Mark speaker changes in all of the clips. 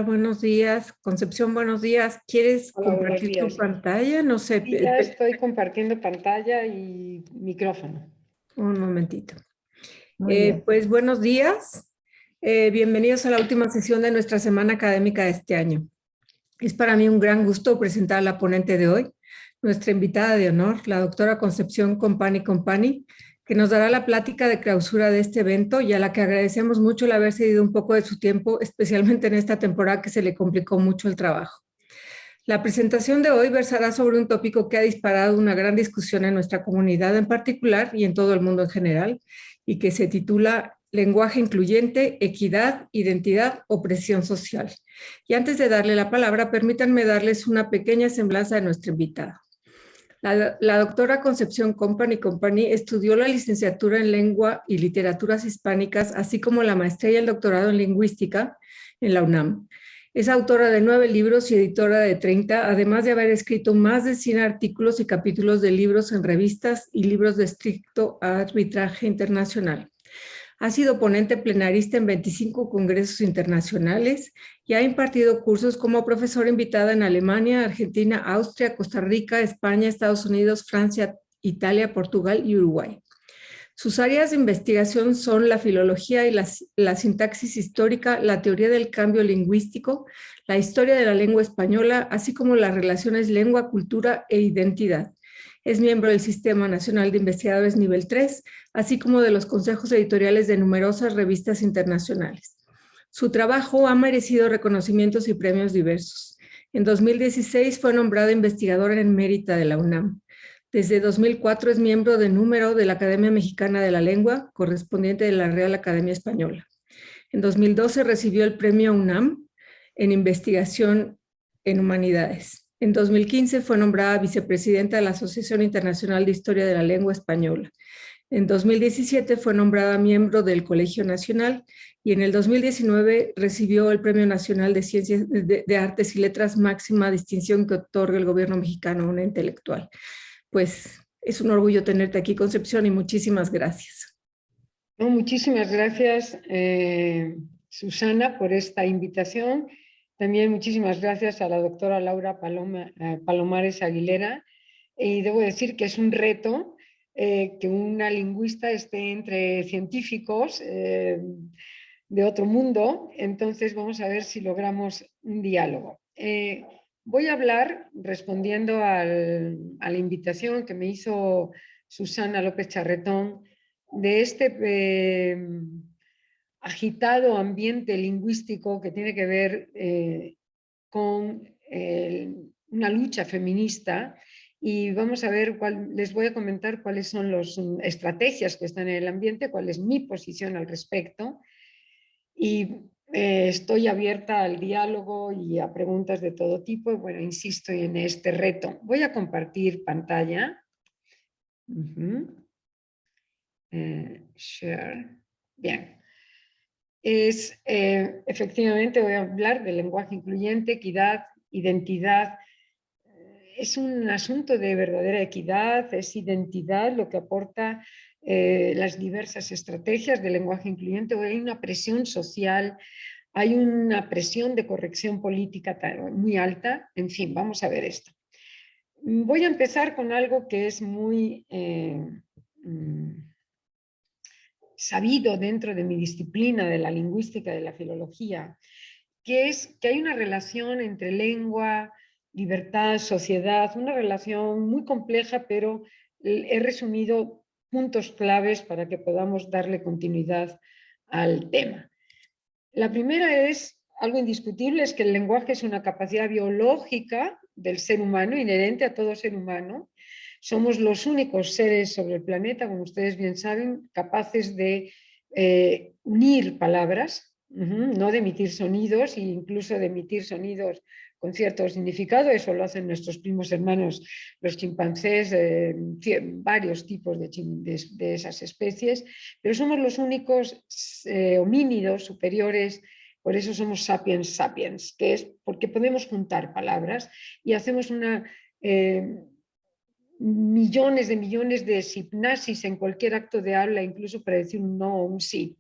Speaker 1: Buenos días, Concepción, buenos días. ¿Quieres
Speaker 2: Hola, buenos
Speaker 1: compartir tu
Speaker 2: días.
Speaker 1: pantalla? No sé,
Speaker 2: Sí, ya estoy compartiendo pantalla y micrófono.
Speaker 1: un momentito.
Speaker 2: Muy bien.
Speaker 1: Pues buenos días. Bienvenidos a la última sesión de nuestra semana académica de este año. Es para mí un gran gusto presentar a la ponente de hoy, nuestra invitada de honor, la doctora Concepción Company, que nos dará la plática de clausura de este evento y a la que agradecemos mucho el haber cedido un poco de su tiempo, especialmente en esta temporada que se le complicó mucho el trabajo. La presentación de hoy versará sobre un tópico que ha disparado una gran discusión en nuestra comunidad en particular y en todo el mundo en general, y que se titula Lenguaje incluyente, equidad, identidad o presión social. Y antes de darle la palabra, permítanme darles una pequeña semblanza de nuestra invitada. La doctora Concepción Company estudió la licenciatura en Lengua y Literaturas Hispánicas, así como la maestría y el doctorado en Lingüística en la UNAM. Es autora de 9 libros y editora de 30, además de haber escrito más de 100 artículos y capítulos de libros en revistas y libros de estricto arbitraje internacional. Ha sido ponente plenarista en 25 congresos internacionales y ha impartido cursos como profesora invitada en Alemania, Argentina, Austria, Costa Rica, España, Estados Unidos, Francia, Italia, Portugal y Uruguay. Sus áreas de investigación son la filología y la sintaxis histórica, la teoría del cambio lingüístico, la historia de la lengua española, así como las relaciones lengua, cultura e identidad. Es miembro del Sistema Nacional de Investigadores Nivel 3, así como de los consejos editoriales de numerosas revistas internacionales. Su trabajo ha merecido reconocimientos y premios diversos. En 2016 fue nombrada investigadora en mérita de la UNAM. Desde 2004 es miembro de número de la Academia Mexicana de la Lengua, correspondiente de la Real Academia Española. En 2012 recibió el premio UNAM en investigación en humanidades. En 2015 fue nombrada vicepresidenta de la Asociación Internacional de Historia de la Lengua Española. En 2017 fue nombrada miembro del Colegio Nacional y en el 2019 recibió el Premio Nacional de Ciencias de Artes y Letras, máxima distinción que otorga el gobierno mexicano a una intelectual. Pues es un orgullo tenerte aquí, Concepción, y muchísimas gracias.
Speaker 2: No, muchísimas gracias, Susana, por esta invitación. También muchísimas gracias a la doctora Laura Palomares Aguilera. Y debo decir que es un reto que una lingüista esté entre científicos de otro mundo. Entonces vamos a ver si logramos un diálogo. Voy a hablar respondiendo a la invitación que me hizo Susana López Charretón de este agitado ambiente lingüístico que tiene que ver con una lucha feminista, y vamos a ver les voy a comentar cuáles son las estrategias que están en el ambiente, cuál es mi posición al respecto, y estoy abierta al diálogo y a preguntas de todo tipo. Y bueno, insisto en este reto. Voy a compartir pantalla. Share. Bien. Efectivamente voy a hablar del lenguaje incluyente, equidad, identidad. Es un asunto de verdadera equidad, es identidad lo que aporta las diversas estrategias del lenguaje incluyente. Hay una presión social, hay una presión de corrección política muy alta. En fin, vamos a ver esto. Voy a empezar con algo que es muy sabido dentro de mi disciplina de la lingüística, de la filología, que es que hay una relación entre lengua, libertad, sociedad, una relación muy compleja, pero he resumido puntos claves para que podamos darle continuidad al tema. La primera es algo indiscutible, es que el lenguaje es una capacidad biológica del ser humano, inherente a todo ser humano. Somos los únicos seres sobre el planeta, como ustedes bien saben, capaces de unir palabras, no de emitir sonidos, e incluso de emitir sonidos con cierto significado. Eso lo hacen nuestros primos hermanos, los chimpancés, varios tipos de esas especies, pero somos los únicos homínidos superiores. Por eso somos sapiens sapiens, que es porque podemos juntar palabras y hacemos millones de sipnasis en cualquier acto de habla, incluso para decir un no o un sí.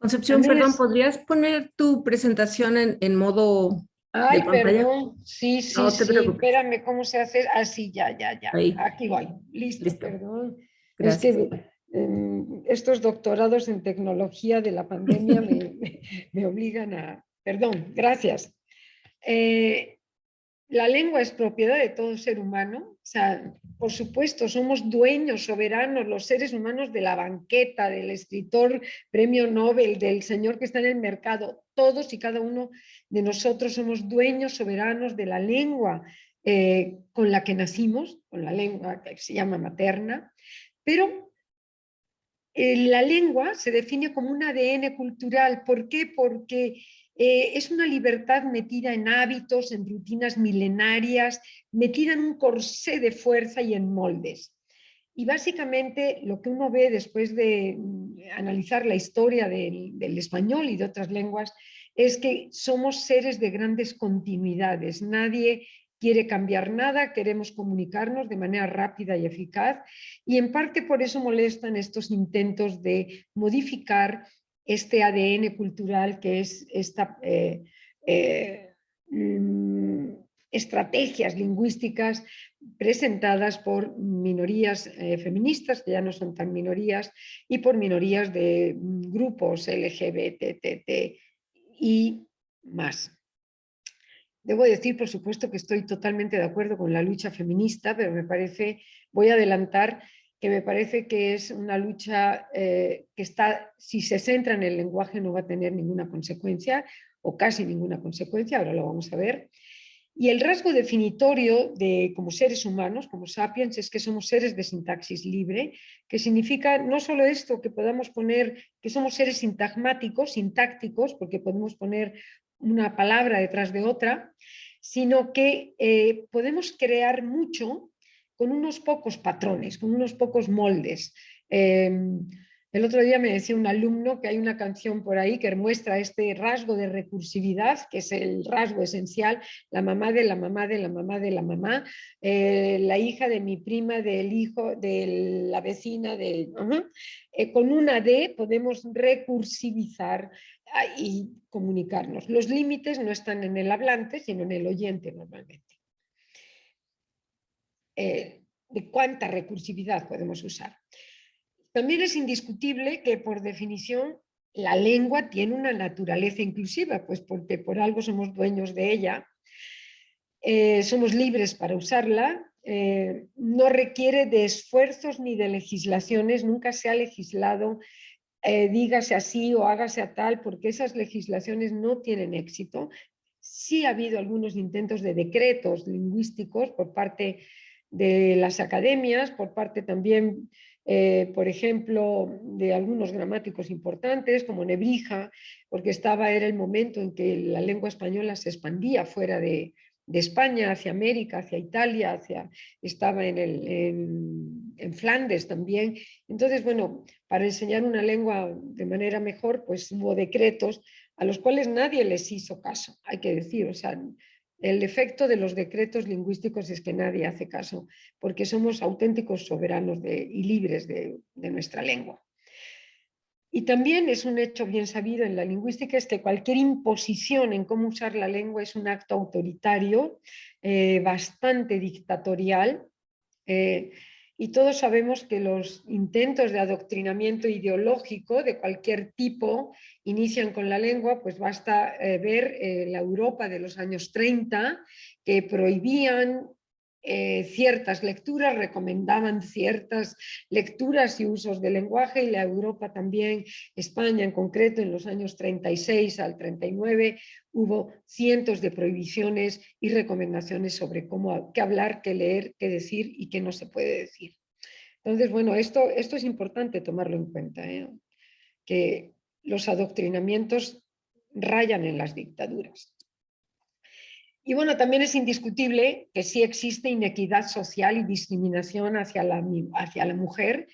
Speaker 1: Concepción,
Speaker 2: También
Speaker 1: perdón,
Speaker 2: es,
Speaker 1: ¿podrías poner tu presentación en modo de
Speaker 2: ay,
Speaker 1: pantalla?
Speaker 2: perdón, sí, sí,
Speaker 1: No te
Speaker 2: sí,
Speaker 1: preocupes.
Speaker 2: espérame, ¿cómo se hace? Ah, sí, ya, ya, ya,
Speaker 1: Ahí,
Speaker 2: aquí voy, listo,
Speaker 1: listo.
Speaker 2: perdón. Es
Speaker 1: Gracias.
Speaker 2: que estos doctorados en tecnología de la pandemia me obligan a, perdón, gracias. Eh, La lengua es propiedad de todo ser humano, o sea, por supuesto, somos dueños, soberanos, los seres humanos de la banqueta, del escritor premio Nobel, del señor que está en el mercado, todos y cada uno de nosotros somos dueños, soberanos de la lengua con la que nacimos, con la lengua que se llama materna, pero la lengua se define como un ADN cultural. ¿Por qué? Porque es una libertad metida en hábitos, en rutinas milenarias, metida en un corsé de fuerza y en moldes. Y básicamente lo que uno ve después de analizar la historia del español y de otras lenguas es que somos seres de grandes continuidades. Nadie quiere cambiar nada, queremos comunicarnos de manera rápida y eficaz y en parte por eso molestan estos intentos de modificar este ADN cultural que es esta eh, estrategias lingüísticas presentadas por minorías feministas, que ya no son tan minorías, y por minorías de grupos LGBT y más. Debo decir, por supuesto, que estoy totalmente de acuerdo con la lucha feminista, pero me parece, voy a adelantar, que me parece que es una lucha que está, si se centra en el lenguaje, no va a tener ninguna consecuencia o casi ninguna consecuencia, ahora lo vamos a ver. Y el rasgo definitorio de como seres humanos, como sapiens, es que somos seres de sintaxis libre, que significa no solo esto, que podamos poner que somos seres sintagmáticos, sintácticos, porque podemos poner una palabra detrás de otra, sino que podemos crear mucho con unos pocos patrones, con unos pocos moldes. El otro día me decía un alumno que hay una canción por ahí que muestra este rasgo de recursividad, que es el rasgo esencial, la mamá de la mamá de la mamá de la mamá, la hija de mi prima, del hijo de la vecina, con una D podemos recursivizar y comunicarnos. Los límites no están en el hablante, sino en el oyente normalmente. De cuánta recursividad podemos usar. También es indiscutible que, por definición, la lengua tiene una naturaleza inclusiva, pues porque por algo somos dueños de ella, somos libres para usarla, no requiere de esfuerzos ni de legislaciones, nunca se ha legislado, dígase así o hágase a tal, porque esas legislaciones no tienen éxito. Sí ha habido algunos intentos de decretos lingüísticos por parte de las academias, por parte también, por ejemplo, de algunos gramáticos importantes, como Nebrija, porque era el momento en que la lengua española se expandía fuera de España, hacia América, hacia Italia, estaba en Flandes también. Entonces, bueno, para enseñar una lengua de manera mejor, pues hubo decretos a los cuales nadie les hizo caso, hay que decir. O sea, el efecto de los decretos lingüísticos es que nadie hace caso, porque somos auténticos soberanos y libres de nuestra lengua. Y también es un hecho bien sabido en la lingüística es que cualquier imposición en cómo usar la lengua es un acto autoritario, bastante dictatorial, y todos sabemos que los intentos de adoctrinamiento ideológico de cualquier tipo inician con la lengua, pues basta ver la Europa de los años 30, que prohibían ciertas lecturas, recomendaban ciertas lecturas y usos del lenguaje, y la Europa también, España en concreto, en los años 36 al 39, hubo cientos de prohibiciones y recomendaciones sobre qué hablar, qué leer, qué decir y qué no se puede decir. Entonces, bueno, esto es importante tomarlo en cuenta, que los adoctrinamientos rayan en las dictaduras. Y bueno, también es indiscutible que sí existe inequidad social y discriminación hacia la mujer,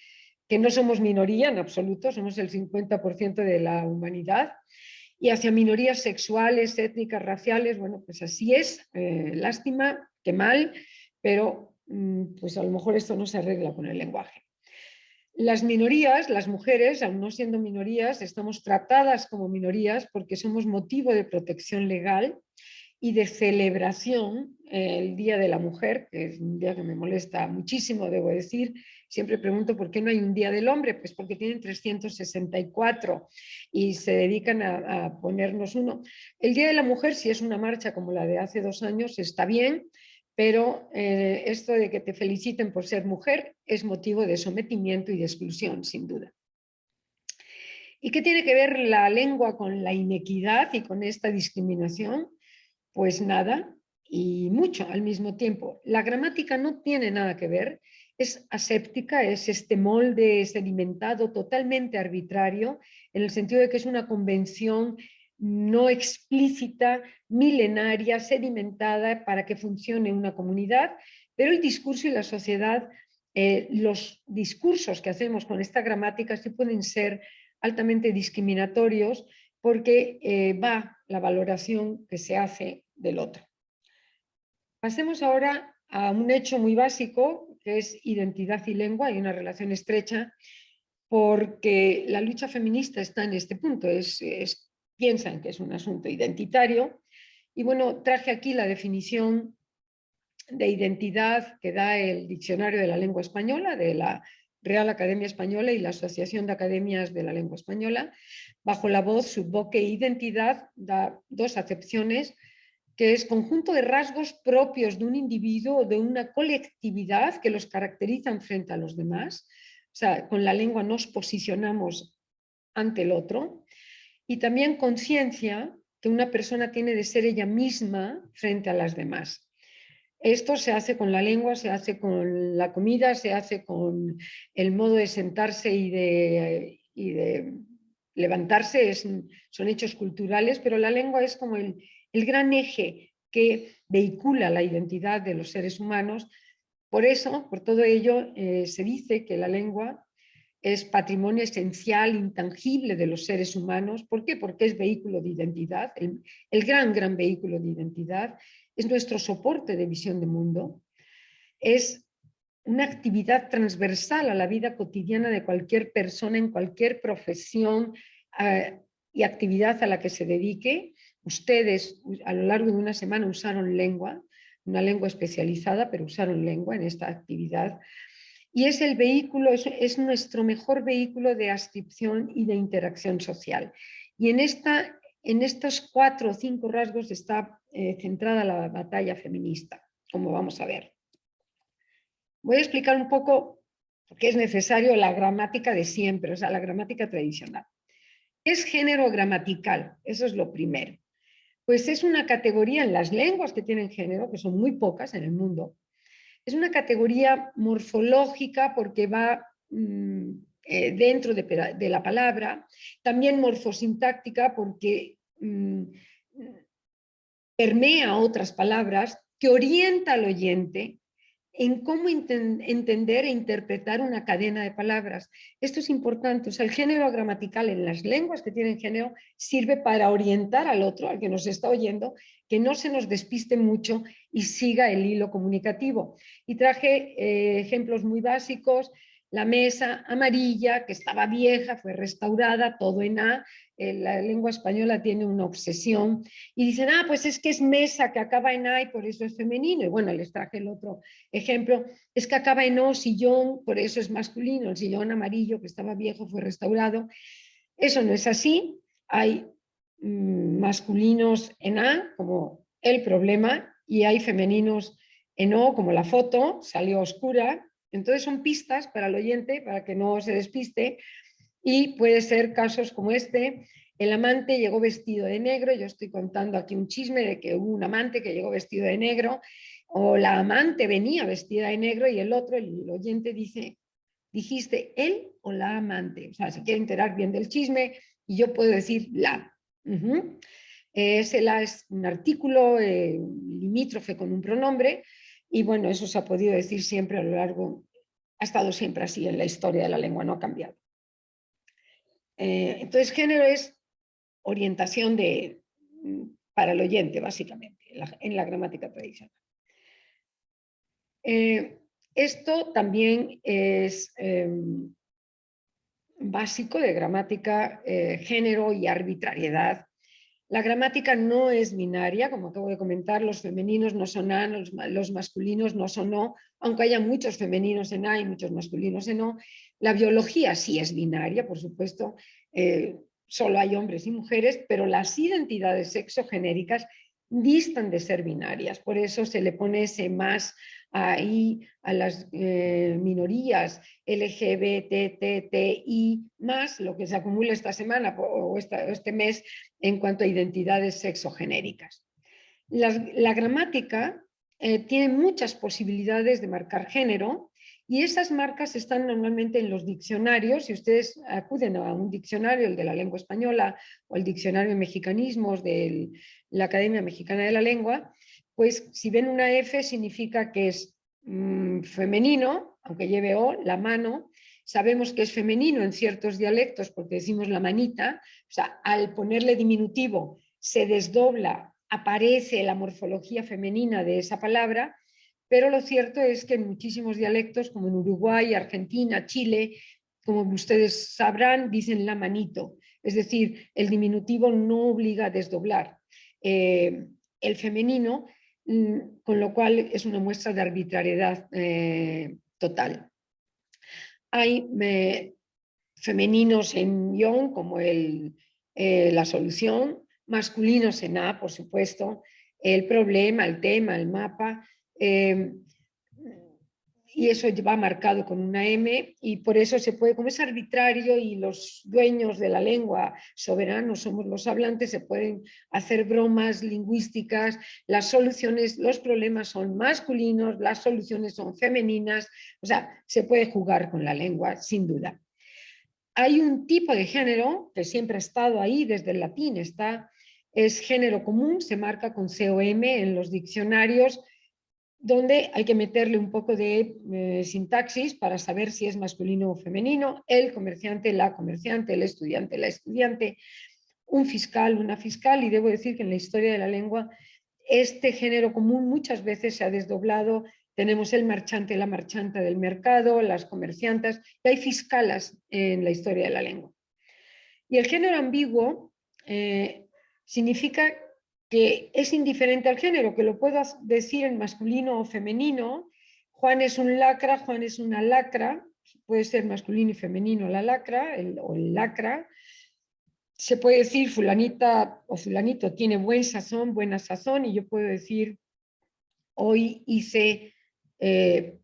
Speaker 2: que no somos minoría en absoluto, somos el 50% de la humanidad, y hacia minorías sexuales, étnicas, raciales. Bueno, pues así es, lástima, qué mal, pero pues a lo mejor esto no se arregla con el lenguaje. Las minorías, las mujeres, aun no siendo minorías, estamos tratadas como minorías porque somos motivo de protección legal y de celebración. El Día de la Mujer, que es un día que me molesta muchísimo, debo decir. Siempre pregunto por qué no hay un Día del Hombre, pues porque tienen 364 y se dedican a ponernos uno. El Día de la Mujer, si es una marcha como la de hace 2 años, está bien, pero esto de que te feliciten por ser mujer es motivo de sometimiento y de exclusión, sin duda. ¿Y qué tiene que ver la lengua con la inequidad y con esta discriminación? Pues nada y mucho al mismo tiempo. La gramática no tiene nada que ver, es aséptica, es este molde sedimentado totalmente arbitrario, en el sentido de que es una convención no explícita, milenaria, sedimentada para que funcione una comunidad, pero el discurso y la sociedad, los discursos que hacemos con esta gramática sí pueden ser altamente discriminatorios porque va la valoración que se hace del otro. Pasemos ahora a un hecho muy básico, que es identidad y lengua. Hay una relación estrecha porque la lucha feminista está en este punto, piensan que es un asunto identitario. Y bueno, traje aquí la definición de identidad que da el Diccionario de la Lengua Española, de la Real Academia Española y la Asociación de Academias de la Lengua Española. Bajo la voz, subvoque e identidad da dos acepciones, que es conjunto de rasgos propios de un individuo o de una colectividad que los caracterizan frente a los demás. O sea, con la lengua nos posicionamos ante el otro. Y también conciencia que una persona tiene de ser ella misma frente a las demás. Esto se hace con la lengua, se hace con la comida, se hace con el modo de sentarse y de levantarse, son hechos culturales, pero la lengua es como el gran eje que vehicula la identidad de los seres humanos. Por eso, por todo ello, se dice que la lengua es patrimonio esencial, intangible de los seres humanos. ¿Por qué? Porque es vehículo de identidad, el gran vehículo de identidad, es nuestro soporte de visión de mundo, es una actividad transversal a la vida cotidiana de cualquier persona en cualquier profesión y actividad a la que se dedique. Ustedes a lo largo de una semana usaron lengua, una lengua especializada, pero usaron lengua en esta actividad. Y es el vehículo, es nuestro mejor vehículo de adscripción y de interacción social. Y en estos 4 o 5 rasgos está centrada la batalla feminista, como vamos a ver. Voy a explicar un poco por qué es necesario la gramática de siempre, o sea, la gramática tradicional. Es género gramatical, eso es lo primero. Pues es una categoría en las lenguas que tienen género, que son muy pocas en el mundo. Es una categoría morfológica porque va dentro de la palabra, también morfosintáctica porque permea otras palabras, que orienta al oyente en cómo entender e interpretar una cadena de palabras. Esto es importante, o sea, el género gramatical en las lenguas que tienen género sirve para orientar al otro, al que nos está oyendo, que no se nos despiste mucho y siga el hilo comunicativo. Y traje ejemplos muy básicos. La mesa amarilla, que estaba vieja, fue restaurada, todo en A. La lengua española tiene una obsesión y dicen, pues es que es mesa, que acaba en A y por eso es femenino. Y bueno, les traje el otro ejemplo, es que acaba en O, sillón, por eso es masculino, el sillón amarillo que estaba viejo fue restaurado. Eso no es así. Hay masculinos en A, como el problema, y hay femeninos en O, como la foto, salió oscura. Entonces son pistas para el oyente, para que no se despiste, y puede ser casos como este. El amante llegó vestido de negro, yo estoy contando aquí un chisme de que hubo un amante que llegó vestido de negro, o la amante venía vestida de negro y el otro, el oyente dice, dijiste él o la amante, o sea, se quiere enterar bien del chisme y yo puedo decir la. Ese la es un artículo limítrofe con un pronombre y bueno, eso se ha podido decir siempre a lo largo, ha estado siempre así en la historia de la lengua, no ha cambiado. Entonces, género es orientación para el oyente, básicamente, en la gramática tradicional. Esto también es básico de gramática, género y arbitrariedad. La gramática no es binaria, como acabo de comentar, los femeninos no son A, los masculinos no son O, aunque haya muchos femeninos en A y muchos masculinos en O. La biología sí es binaria, por supuesto, solo hay hombres y mujeres, pero las identidades sexogenéricas distan de ser binarias, por eso se le pone ese más ahí a las minorías LGBTTI más, lo que se acumula esta semana o este mes en cuanto a identidades sexogenéricas. La gramática tiene muchas posibilidades de marcar género y esas marcas están normalmente en los diccionarios. Si ustedes acuden a un diccionario, el de la lengua española o el diccionario de mexicanismos de la Academia Mexicana de la Lengua, pues si ven una F significa que es femenino, aunque lleve O, la mano. Sabemos que es femenino en ciertos dialectos porque decimos la manita, o sea, al ponerle diminutivo se desdobla, aparece la morfología femenina de esa palabra, pero lo cierto es que en muchísimos dialectos, como en Uruguay, Argentina, Chile, como ustedes sabrán, dicen la manito, es decir, el diminutivo no obliga a desdoblar el femenino, con lo cual es una muestra de arbitrariedad total. Hay femeninos en ion, como la solución, masculinos en A, por supuesto, el problema, el tema, el mapa, y eso va marcado con una M, y por eso se puede, como es arbitrario y los dueños de la lengua soberanos somos los hablantes, se pueden hacer bromas lingüísticas, las soluciones, los problemas son masculinos, las soluciones son femeninas, o sea, se puede jugar con la lengua, sin duda. Hay un tipo de género que siempre ha estado ahí desde el latín, es género común, se marca con COM en los diccionarios, donde hay que meterle un poco de sintaxis para saber si es masculino o femenino, el comerciante, la comerciante, el estudiante, la estudiante, un fiscal, una fiscal, y debo decir que en la historia de la lengua este género común muchas veces se ha desdoblado. Tenemos el marchante, la marchanta del mercado, las comerciantas, y hay fiscalas en la historia de la lengua. Y el género ambiguo significa que es indiferente al género, que lo puedo decir en masculino o femenino. Juan es un lacra, Juan es una lacra, puede ser masculino y femenino la lacra o el lacra. Se puede decir fulanita o fulanito tiene buen sazón, buena sazón, y yo puedo decir hoy hice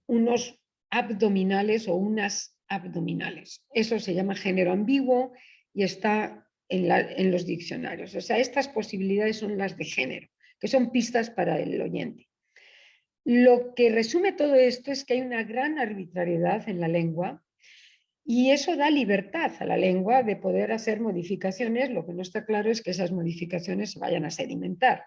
Speaker 2: unos abdominales o unas abdominales. Eso se llama género ambiguo y está en los diccionarios. O sea, estas posibilidades son las de género, que son pistas para el oyente. Lo que resume todo esto es que hay una gran arbitrariedad en la lengua y eso da libertad a la lengua de poder hacer modificaciones. Lo que no está claro es que esas modificaciones se vayan a sedimentar.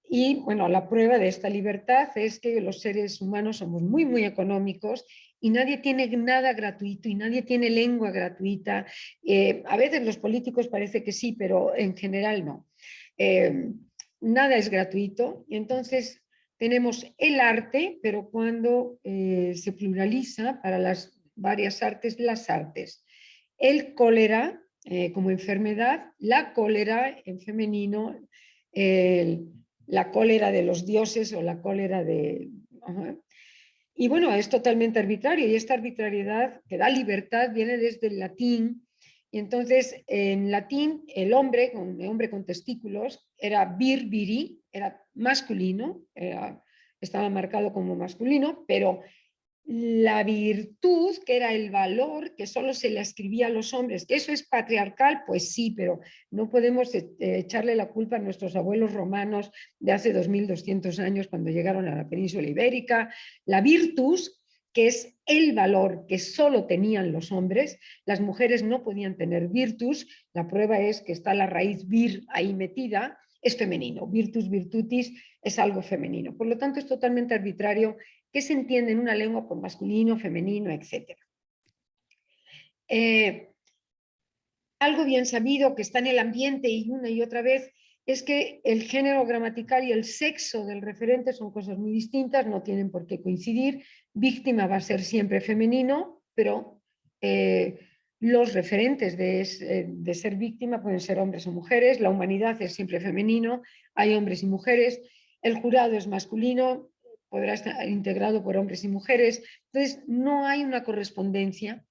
Speaker 2: Y bueno, la prueba de esta libertad es que los seres humanos somos muy, muy económicos y nadie tiene nada gratuito y nadie tiene lengua gratuita. A veces los políticos parece que sí, pero en general no. Nada es gratuito y entonces tenemos el arte, pero cuando se pluraliza para las varias artes, las artes. El cólera como enfermedad, la cólera en femenino, la cólera de los dioses o la cólera de... Y bueno, es totalmente arbitrario y esta arbitrariedad que da libertad viene desde el latín. Y entonces en latín el hombre con testículos era vir viri, era masculino, estaba marcado como masculino, pero la virtud, que era el valor que solo se le ascribía a los hombres, que eso es patriarcal, pues sí, pero no podemos echarle la culpa a nuestros abuelos romanos de hace 2200 años cuando llegaron a la península ibérica. La virtus, que es el valor que solo tenían los hombres, las mujeres no podían tener virtus, la prueba es que está la raíz vir ahí metida, es femenino, virtus virtutis es algo femenino, por lo tanto es totalmente arbitrario qué se entiende en una lengua por masculino, femenino, etc. Algo bien sabido que está en el ambiente y una y otra vez es que el género gramatical y el sexo del referente son cosas muy distintas, no tienen por qué coincidir. Víctima va a ser siempre femenino, pero Los referentes de ser víctima pueden ser hombres o mujeres, la humanidad es siempre femenino, hay hombres y mujeres, el jurado es masculino, podrá estar integrado por hombres y mujeres, entonces no hay una correspondencia.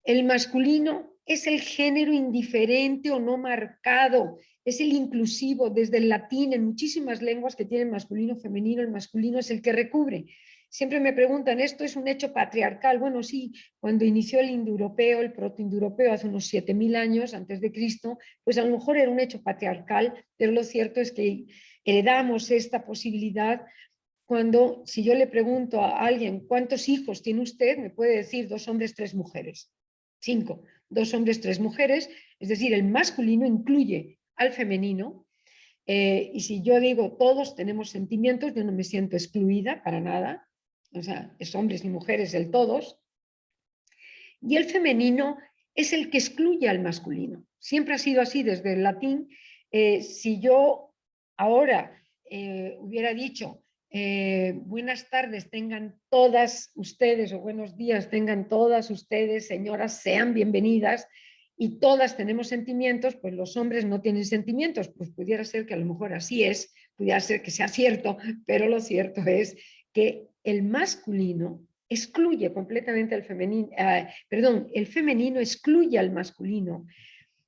Speaker 2: El masculino es el género indiferente o no marcado, es el inclusivo, desde el latín, en muchísimas lenguas que tienen masculino, femenino, el masculino es el que recubre. Siempre me preguntan, ¿esto es un hecho patriarcal? Bueno, sí, cuando inició el indoeuropeo, el protoindoeuropeo, hace unos 7000 años antes de Cristo, pues a lo mejor era un hecho patriarcal, pero lo cierto es que heredamos esta posibilidad cuando, si yo le pregunto a alguien, ¿cuántos hijos tiene usted? Me puede decir 2 hombres, 3 mujeres. 5, 2 hombres, 3 mujeres, es decir, el masculino incluye al femenino, y si yo digo todos tenemos sentimientos, yo no me siento excluida para nada, o sea, es hombres y mujeres el todos, y el femenino es el que excluye al masculino. Siempre ha sido así desde el latín. Si yo ahora hubiera dicho buenas tardes tengan todas ustedes o buenos días tengan todas ustedes, señoras, sean bienvenidas, y todas tenemos sentimientos, pues los hombres no tienen sentimientos, pues pudiera ser que a lo mejor así es, pudiera ser que sea cierto, pero lo cierto es que el masculino excluye completamente al femenino, perdón, el femenino excluye al masculino.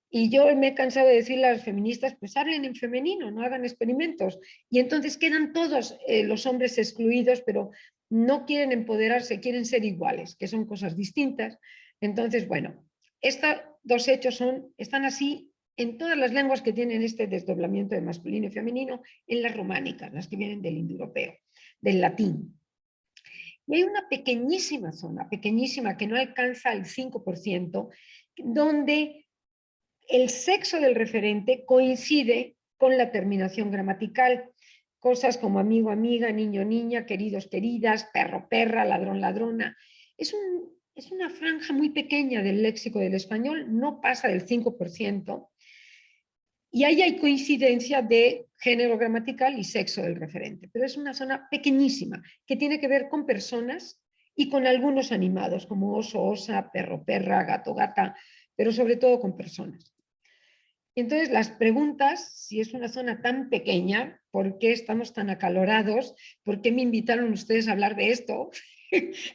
Speaker 2: Y yo me he cansado de decirle a las feministas, pues hablen en femenino, no hagan experimentos. Y entonces quedan todos los hombres excluidos, pero no quieren empoderarse, quieren ser iguales, que son cosas distintas. Entonces, bueno, estos 2 hechos están así en todas las lenguas que tienen este desdoblamiento de masculino y femenino, en las románicas, las que vienen del indoeuropeo, del latín. Y hay una pequeñísima zona, pequeñísima, que no alcanza el 5%, donde el sexo del referente coincide con la terminación gramatical. Cosas como amigo, amiga, niño, niña, queridos, queridas, perro, perra, ladrón, ladrona. Es una franja muy pequeña del léxico del español, no pasa del 5%. Y ahí hay coincidencia de género gramatical y sexo del referente, pero es una zona pequeñísima que tiene que ver con personas y con algunos animados como oso, osa, perro, perra, gato, gata, pero sobre todo con personas. Entonces, las preguntas, si es una zona tan pequeña, ¿por qué estamos tan acalorados? ¿Por qué me invitaron ustedes a hablar de esto?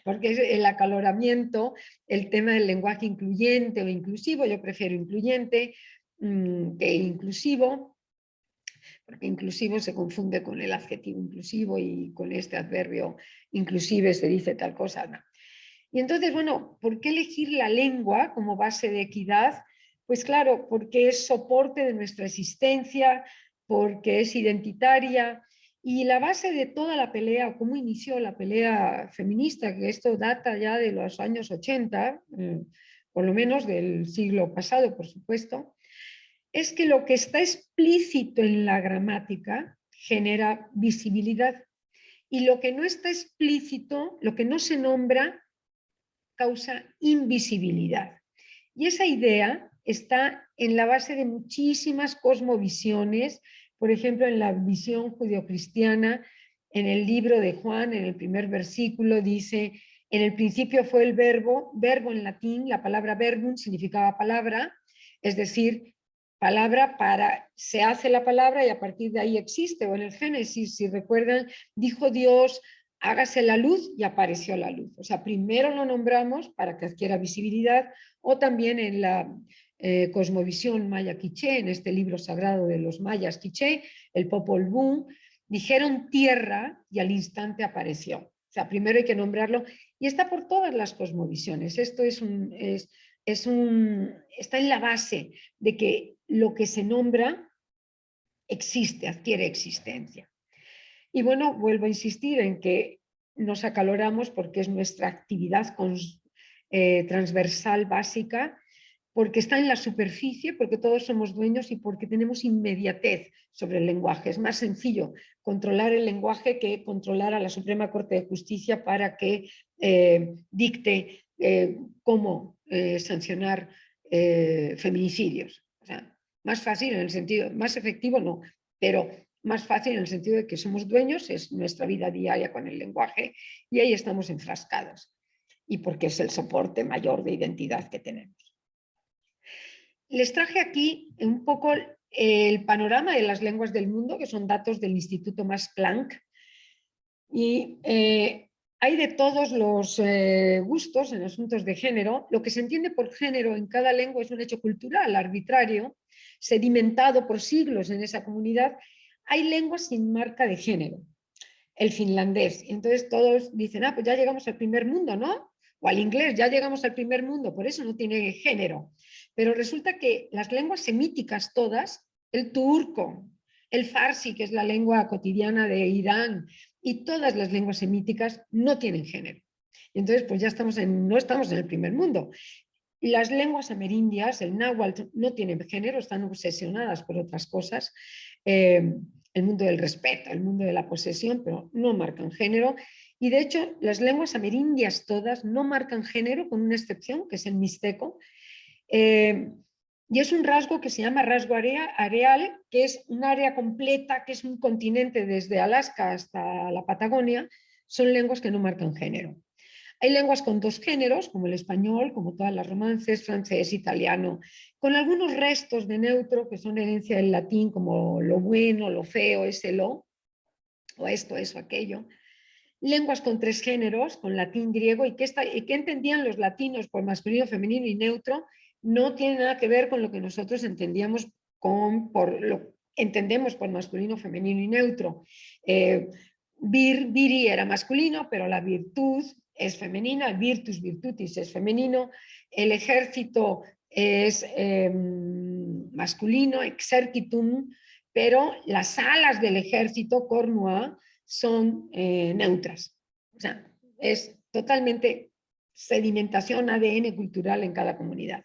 Speaker 2: Porque es el acaloramiento, el tema del lenguaje incluyente o inclusivo, yo prefiero incluyente que inclusivo, porque inclusivo se confunde con el adjetivo inclusivo y con este adverbio inclusive se dice tal cosa. No. Y entonces, bueno, ¿por qué elegir la lengua como base de equidad? Pues claro, porque es soporte de nuestra existencia, porque es identitaria, y la base de toda la pelea, o cómo inició la pelea feminista, que esto data ya de los años 80, por lo menos del siglo pasado, por supuesto, es que lo que está explícito en la gramática genera visibilidad, y lo que no está explícito, lo que no se nombra, causa invisibilidad. Y esa idea está en la base de muchísimas cosmovisiones, por ejemplo, en la visión judeocristiana, en el libro de Juan, en el primer versículo, dice, en el principio fue el verbo, verbo en latín, la palabra verbum significaba palabra, es decir, palabra para, se hace la palabra y a partir de ahí existe, o en el Génesis, si recuerdan, dijo Dios, hágase la luz y apareció la luz. O sea, primero lo nombramos para que adquiera visibilidad, o también en la cosmovisión maya quiché, en este libro sagrado de los mayas quiché, el Popol Vuh, dijeron tierra y al instante apareció. O sea, primero hay que nombrarlo y está por todas las cosmovisiones. Esto está en la base de que lo que se nombra existe, adquiere existencia. Y bueno, vuelvo a insistir en que nos acaloramos porque es nuestra actividad transversal básica, porque está en la superficie, porque todos somos dueños y porque tenemos inmediatez sobre el lenguaje. Es más sencillo controlar el lenguaje que controlar a la Suprema Corte de Justicia para que dicte cómo sancionar feminicidios. O sea, más fácil en el sentido, más efectivo no, pero más fácil en el sentido de que somos dueños, es nuestra vida diaria con el lenguaje y ahí estamos enfrascados. y porque es el soporte mayor de identidad que tenemos. Les traje aquí un poco el panorama de las lenguas del mundo, que son datos del Instituto Max Planck, y hay de todos los gustos en asuntos de género. Lo que se entiende por género en cada lengua es un hecho cultural, arbitrario, sedimentado por siglos en esa comunidad. Hay lenguas sin marca de género. El finlandés. Entonces todos dicen, pues ya llegamos al primer mundo, ¿no? O al inglés, ya llegamos al primer mundo, por eso no tiene género. Pero resulta que las lenguas semíticas todas, el turco, el farsi, que es la lengua cotidiana de Irán, y todas las lenguas semíticas no tienen género. Entonces, pues ya no estamos en el primer mundo. Y las lenguas amerindias, el náhuatl, no tienen género, están obsesionadas por otras cosas. El mundo del respeto, el mundo de la posesión, pero no marcan género. Y de hecho, las lenguas amerindias todas no marcan género, con una excepción, que es el mixteco. Y es un rasgo que se llama rasgo areal, que es un área completa, que es un continente desde Alaska hasta la Patagonia. Son lenguas que no marcan género. Hay lenguas con dos géneros, como el español, como todas las romances, francés, italiano, con algunos restos de neutro que son herencia del latín, como lo bueno, lo feo, ese lo, o esto, eso, aquello. Lenguas con tres géneros, con latín, griego, y que entendían los latinos por masculino, femenino y neutro, no tiene nada que ver con lo que nosotros entendemos por masculino, femenino y neutro. Viri era masculino, pero la virtud es femenina, virtus, virtutis es femenino, el ejército es masculino, exercitum, pero las alas del ejército, cornua, son neutras. O sea, es totalmente sedimentación ADN cultural en cada comunidad.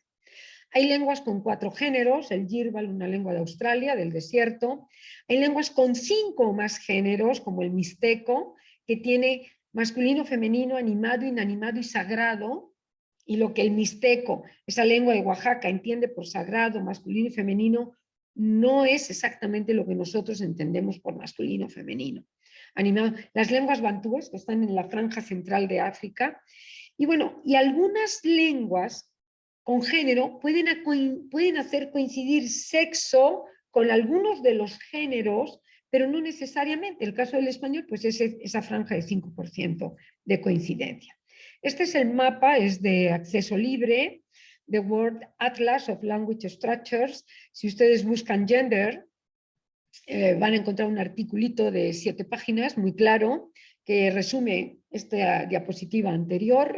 Speaker 2: Hay lenguas con 4 géneros, el Yirbal, una lengua de Australia, del desierto. Hay lenguas con 5 o más géneros, como el mixteco, que tiene masculino, femenino, animado, inanimado y sagrado. Y lo que el mixteco, esa lengua de Oaxaca, entiende por sagrado, masculino y femenino, no es exactamente lo que nosotros entendemos por masculino, femenino. Animado. Las lenguas bantúes, que están en la franja central de África. Y bueno, y algunas lenguas con género pueden hacer coincidir sexo con algunos de los géneros, pero no necesariamente. El caso del español, pues es esa franja de 5% de coincidencia. Este es el mapa, es de acceso libre, The World Atlas of Language Structures. Si ustedes buscan gender, van a encontrar un articulito de 7 páginas, muy claro, que resume esta diapositiva anterior,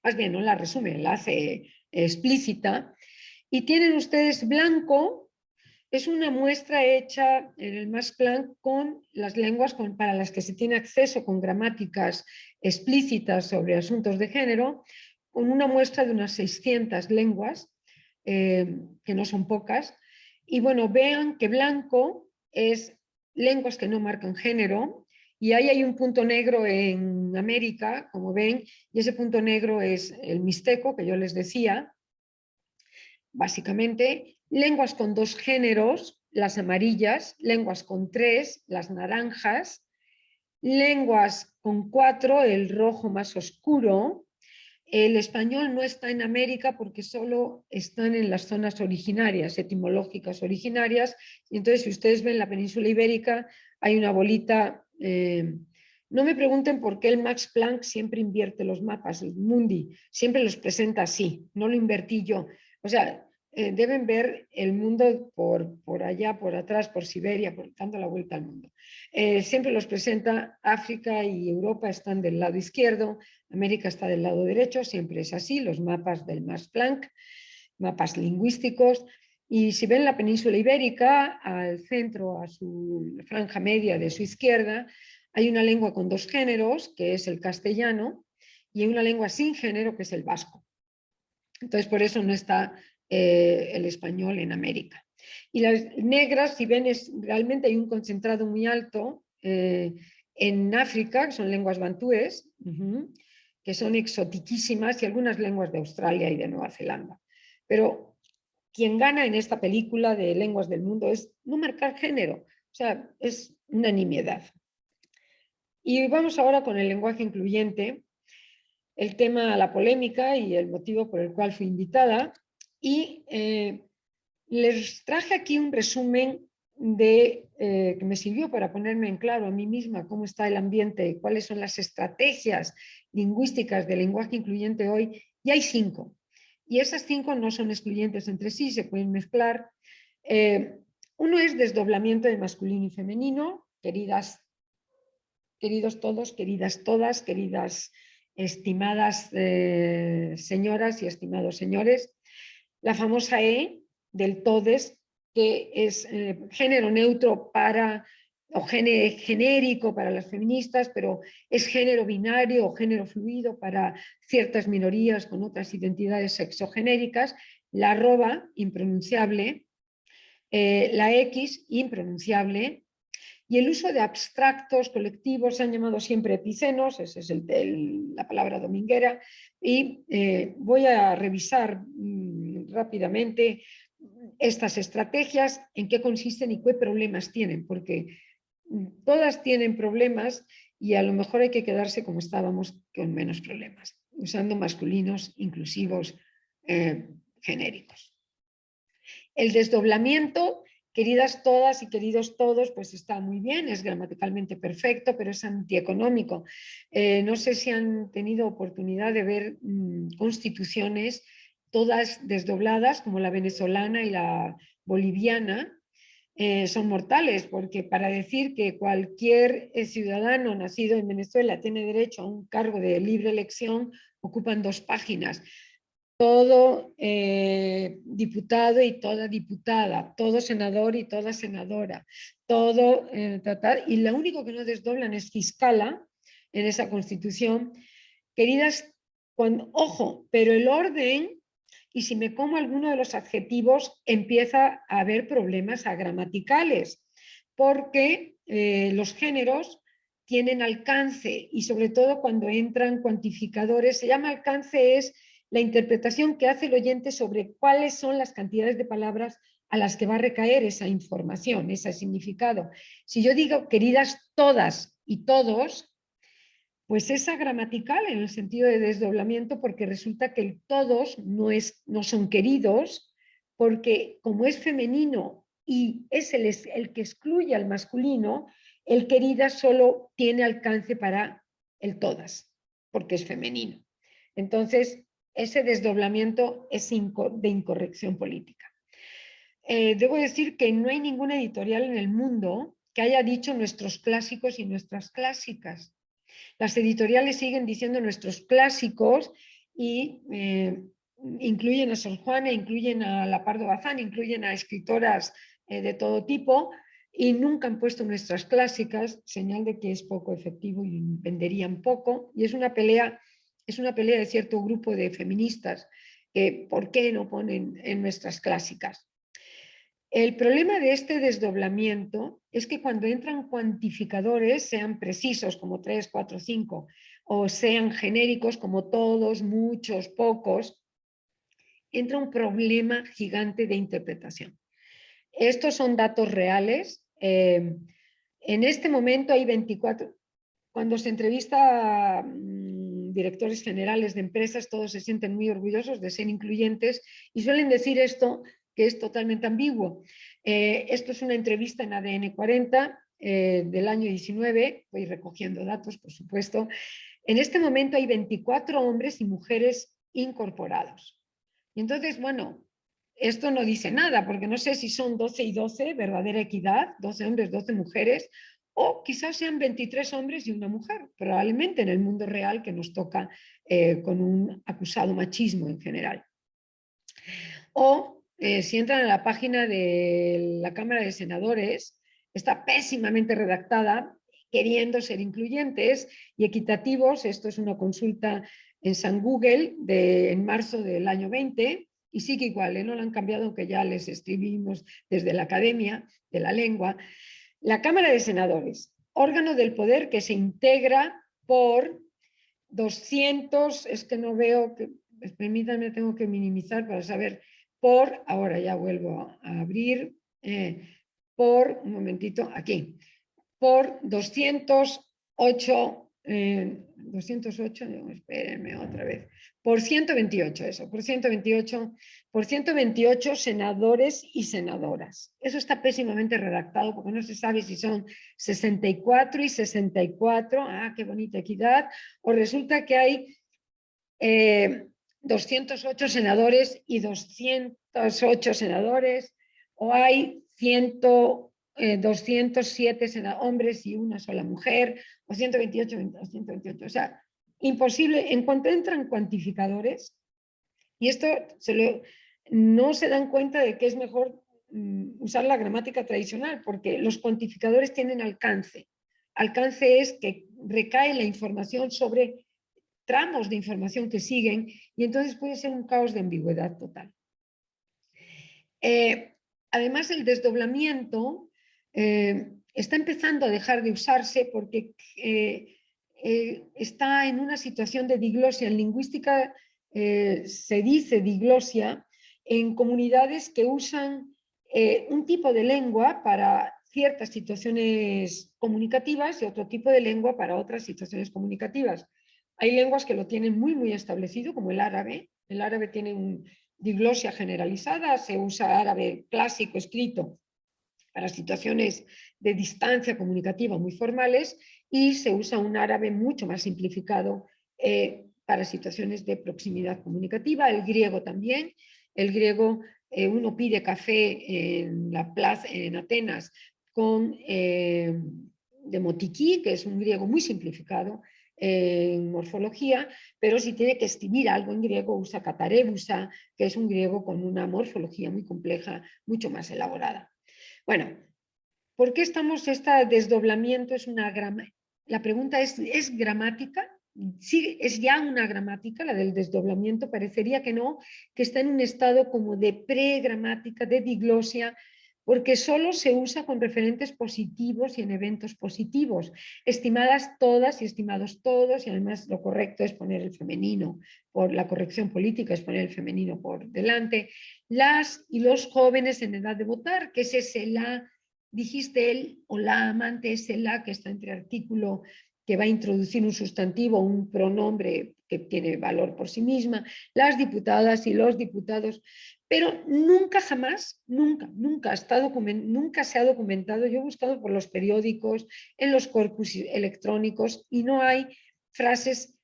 Speaker 2: más bien no la resume, la hace explícita. Y tienen ustedes blanco, es una muestra hecha en el Max Planck con las lenguas para las que se tiene acceso, con gramáticas explícitas sobre asuntos de género, con una muestra de unas 600 lenguas, que no son pocas. Y bueno, vean que blanco es lenguas que no marcan género, y ahí hay un punto negro en América, como ven, y ese punto negro es el mixteco, que yo les decía. Básicamente, lenguas con 2 géneros, las amarillas, lenguas con 3, las naranjas, lenguas con 4, el rojo más oscuro. El español no está en América porque solo están en las zonas originarias, etimológicas originarias. Y entonces, si ustedes ven la península ibérica, hay una bolita. No me pregunten por qué el Max Planck siempre invierte los mapas, el Mundi, siempre los presenta así, no lo invertí yo. O sea, deben ver el mundo por allá, por atrás, por Siberia, dando la vuelta al mundo. Siempre los presenta África y Europa están del lado izquierdo, América está del lado derecho, siempre es así, los mapas del Max Planck, mapas lingüísticos. Y si ven la península ibérica, al centro, a su franja media de su izquierda, hay una lengua con 2 géneros, que es el castellano, y hay una lengua sin género, que es el vasco. Entonces, por eso no está el español en América. Y las negras, si ven, realmente hay un concentrado muy alto en África, que son lenguas bantúes, que son exotiquísimas, y algunas lenguas de Australia y de Nueva Zelanda. Pero quien gana en esta película de lenguas del mundo es no marcar género, o sea, es una nimiedad. Y vamos ahora con el lenguaje incluyente. el tema, la polémica y el motivo por el cual fui invitada. Y les traje aquí un resumen que me sirvió para ponerme en claro a mí misma cómo está el ambiente, cuáles son las estrategias lingüísticas del lenguaje incluyente hoy. Y hay 5. Y esas 5 no son excluyentes entre sí, se pueden mezclar. Uno es desdoblamiento de masculino y femenino, queridos todos, queridas todas, queridas estimadas señoras y estimados señores. La famosa E del todes, que es género neutro o genérico para las feministas, pero es género binario o género fluido para ciertas minorías con otras identidades sexogenéricas. La arroba, impronunciable. La X, impronunciable. Y el uso de abstractos colectivos se han llamado siempre epicenos, esa es la palabra dominguera, y voy a revisar rápidamente estas estrategias, en qué consisten y qué problemas tienen, porque todas tienen problemas y a lo mejor hay que quedarse como estábamos con menos problemas, usando masculinos inclusivos genéricos. El desdoblamiento, queridas todas y queridos todos, pues está muy bien, es gramaticalmente perfecto, pero es antieconómico. No sé si han tenido oportunidad de ver constituciones todas desdobladas, como la venezolana y la boliviana. Son mortales, porque para decir que cualquier ciudadano nacido en Venezuela tiene derecho a un cargo de libre elección, ocupan 2 páginas. Todo diputado y toda diputada, todo senador y toda senadora, todo y lo único que no desdoblan es fiscala en esa constitución. Queridas, ojo, pero el orden, y si me como alguno de los adjetivos, empieza a haber problemas gramaticales, porque los géneros tienen alcance y sobre todo cuando entran cuantificadores, se llama alcance, es la interpretación que hace el oyente sobre cuáles son las cantidades de palabras a las que va a recaer esa información, ese significado. Si yo digo queridas todas y todos, pues es gramatical en el sentido de desdoblamiento, porque resulta que el todos no son queridos, porque como es femenino y es el que excluye al masculino, el querida solo tiene alcance para el todas, porque es femenino. Entonces, ese desdoblamiento es de incorrección política. Debo decir que no hay ninguna editorial en el mundo que haya dicho nuestros clásicos y nuestras clásicas. Las editoriales siguen diciendo nuestros clásicos y incluyen a Sor Juana, incluyen a La Pardo Bazán, incluyen a escritoras de todo tipo y nunca han puesto nuestras clásicas, señal de que es poco efectivo y venderían poco. Y es una pelea de cierto grupo de feministas que ¿por qué no ponen en nuestras clásicas? El problema de este desdoblamiento es que cuando entran cuantificadores, sean precisos como 3, 4, 5, o sean genéricos como todos, muchos, pocos, entra un problema gigante de interpretación. Estos son datos reales. En este momento hay 24. Cuando se entrevista a directores generales de empresas, todos se sienten muy orgullosos de ser incluyentes y suelen decir esto, que es totalmente ambiguo. Esto es una entrevista en ADN 40 del año 19, voy recogiendo datos, por supuesto. En este momento hay 24 hombres y mujeres incorporados. Y entonces, bueno, esto no dice nada, porque no sé si son 12 y 12, verdadera equidad, 12 hombres, 12 mujeres, o quizás sean 23 hombres y una mujer, probablemente en el mundo real que nos toca con un acusado machismo en general. O si entran a la página de la Cámara de Senadores, está pésimamente redactada, queriendo ser incluyentes y equitativos. Esto es una consulta en San Google en marzo del año 20, y sigue igual, no lo han cambiado, aunque ya les escribimos desde la Academia de la Lengua. La Cámara de Senadores, órgano del poder que se integra por 200, es que no veo, permítanme, tengo que minimizar para saber, ahora ya vuelvo a abrir, un momentito, aquí, por 208 208, no, espérenme otra vez, por 128, eso, por 128 senadores y senadoras. Eso está pésimamente redactado porque no se sabe si son 64 y 64, qué bonita equidad, o resulta que hay 208 senadores y 208 senadores, o hay 207 hombres y una sola mujer, o 128, 128. O sea, imposible. En cuanto entran cuantificadores, y esto no se dan cuenta de que es mejor usar la gramática tradicional, porque los cuantificadores tienen alcance. Alcance es que recae la información sobre tramos de información que siguen y entonces puede ser un caos de ambigüedad total. Además, el desdoblamiento está empezando a dejar de usarse porque está en una situación de diglosia. En lingüística se dice diglosia en comunidades que usan un tipo de lengua para ciertas situaciones comunicativas y otro tipo de lengua para otras situaciones comunicativas. Hay lenguas que lo tienen muy, muy establecido, como el árabe. El árabe tiene un diglosia generalizada, se usa árabe clásico escrito para situaciones de distancia comunicativa muy formales y se usa un árabe mucho más simplificado para situaciones de proximidad comunicativa. El griego también. El griego, uno pide café en la plaza en Atenas con demotiquí, que es un griego muy simplificado en morfología, pero si tiene que escribir algo en griego usa katarebusa, que es un griego con una morfología muy compleja, mucho más elaborada. Bueno, ¿por qué estamos este desdoblamiento? La pregunta ¿es gramática? Sí, es ya una gramática, la del desdoblamiento, parecería que no, que está en un estado como de pregramática, de diglosia, porque solo se usa con referentes positivos y en eventos positivos, estimadas todas y estimados todos, y además lo correcto es poner el femenino, por la corrección política es poner el femenino por delante, las y los jóvenes en edad de votar, que es ese la, dijiste él o la amante, es el la que está entre artículo que va a introducir un sustantivo, un pronombre que tiene valor por sí misma, las diputadas y los diputados, pero nunca jamás, nunca se ha documentado, yo he buscado por los periódicos, en los corpus electrónicos y no hay frases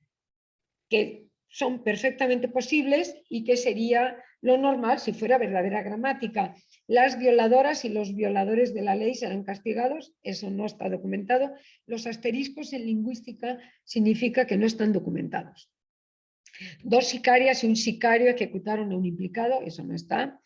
Speaker 2: que son perfectamente posibles y que sería lo normal si fuera verdadera gramática. Las violadoras y los violadores de la ley serán castigados, eso no está documentado. Los asteriscos en lingüística significa que no están documentados. 2 sicarias y un sicario ejecutaron a un implicado, eso no está.